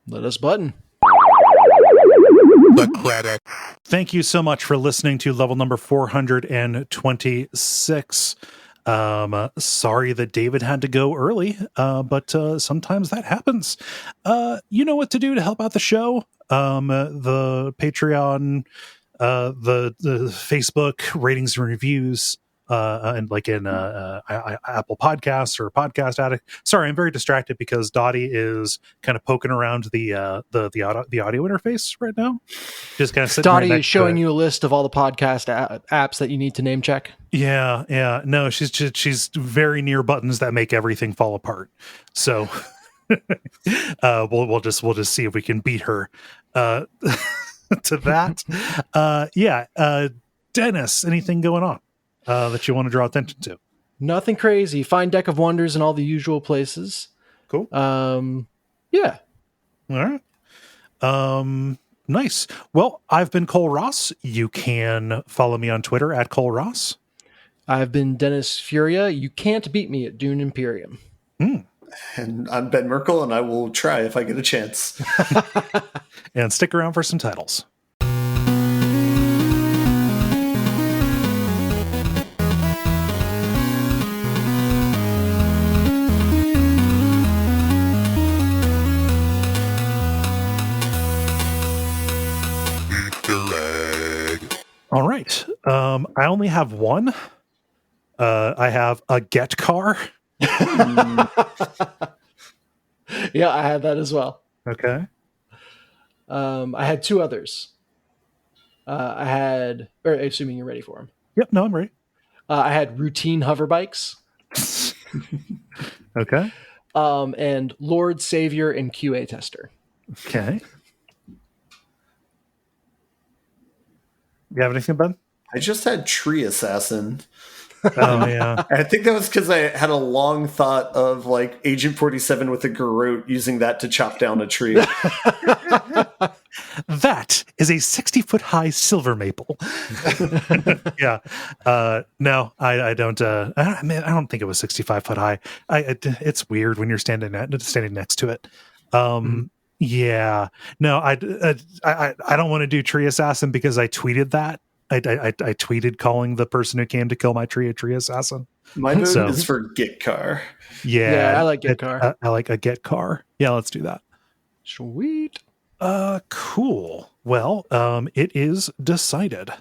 Let us button. The credit. Thank you so much for listening to level number 426. Sorry that David had to go early, but sometimes that happens. You know what to do to help out the show. The Patreon, the Facebook ratings and reviews, and like in Apple Podcasts or Podcast Addict. Sorry, I'm very distracted because Dottie is kind of poking around the audio interface right now. Just kind of sitting. Dottie is showing you a list of all the podcast apps that you need to name check. Yeah. No, she's very near buttons that make everything fall apart. So we'll just see if we can beat her to that. Dennis, anything going on that you want to draw attention to? Nothing crazy. Find Deck of Wonders in all the usual places. Cool. Yeah. All right. Nice. Well, I've been Kole Ross. You can follow me on Twitter at Kole Ross. I've been Dennis Furia. You can't beat me at Dune Imperium. And I'm Ben Merkel, and I will try if I get a chance. And stick around for some titles. All right. I only have one. I have a get car. Yeah, I had that as well. Okay. I had two others. Assuming you're ready for them. Yep. No, I'm ready. I had routine hover bikes. Okay. And Lord, Savior, and QA Tester. Okay. You have anything, Ben? I just had Tree Assassin. Oh, yeah. I think that was because I had a long thought of like Agent 47 with a garrote, using that to chop down a tree. That is a 60-foot high silver maple. Yeah. No, I don't. I don't think it was 65-foot high. It's weird when you're standing next to it. Yeah. No, I don't want to do Tree Assassin because I tweeted that. I tweeted calling the person who came to kill my tree a Tree Assassin. My vote is for Get Car. Yeah, I like Get Car. I like a Get Car. Yeah, let's do that. Sweet. Cool. Well, it is decided.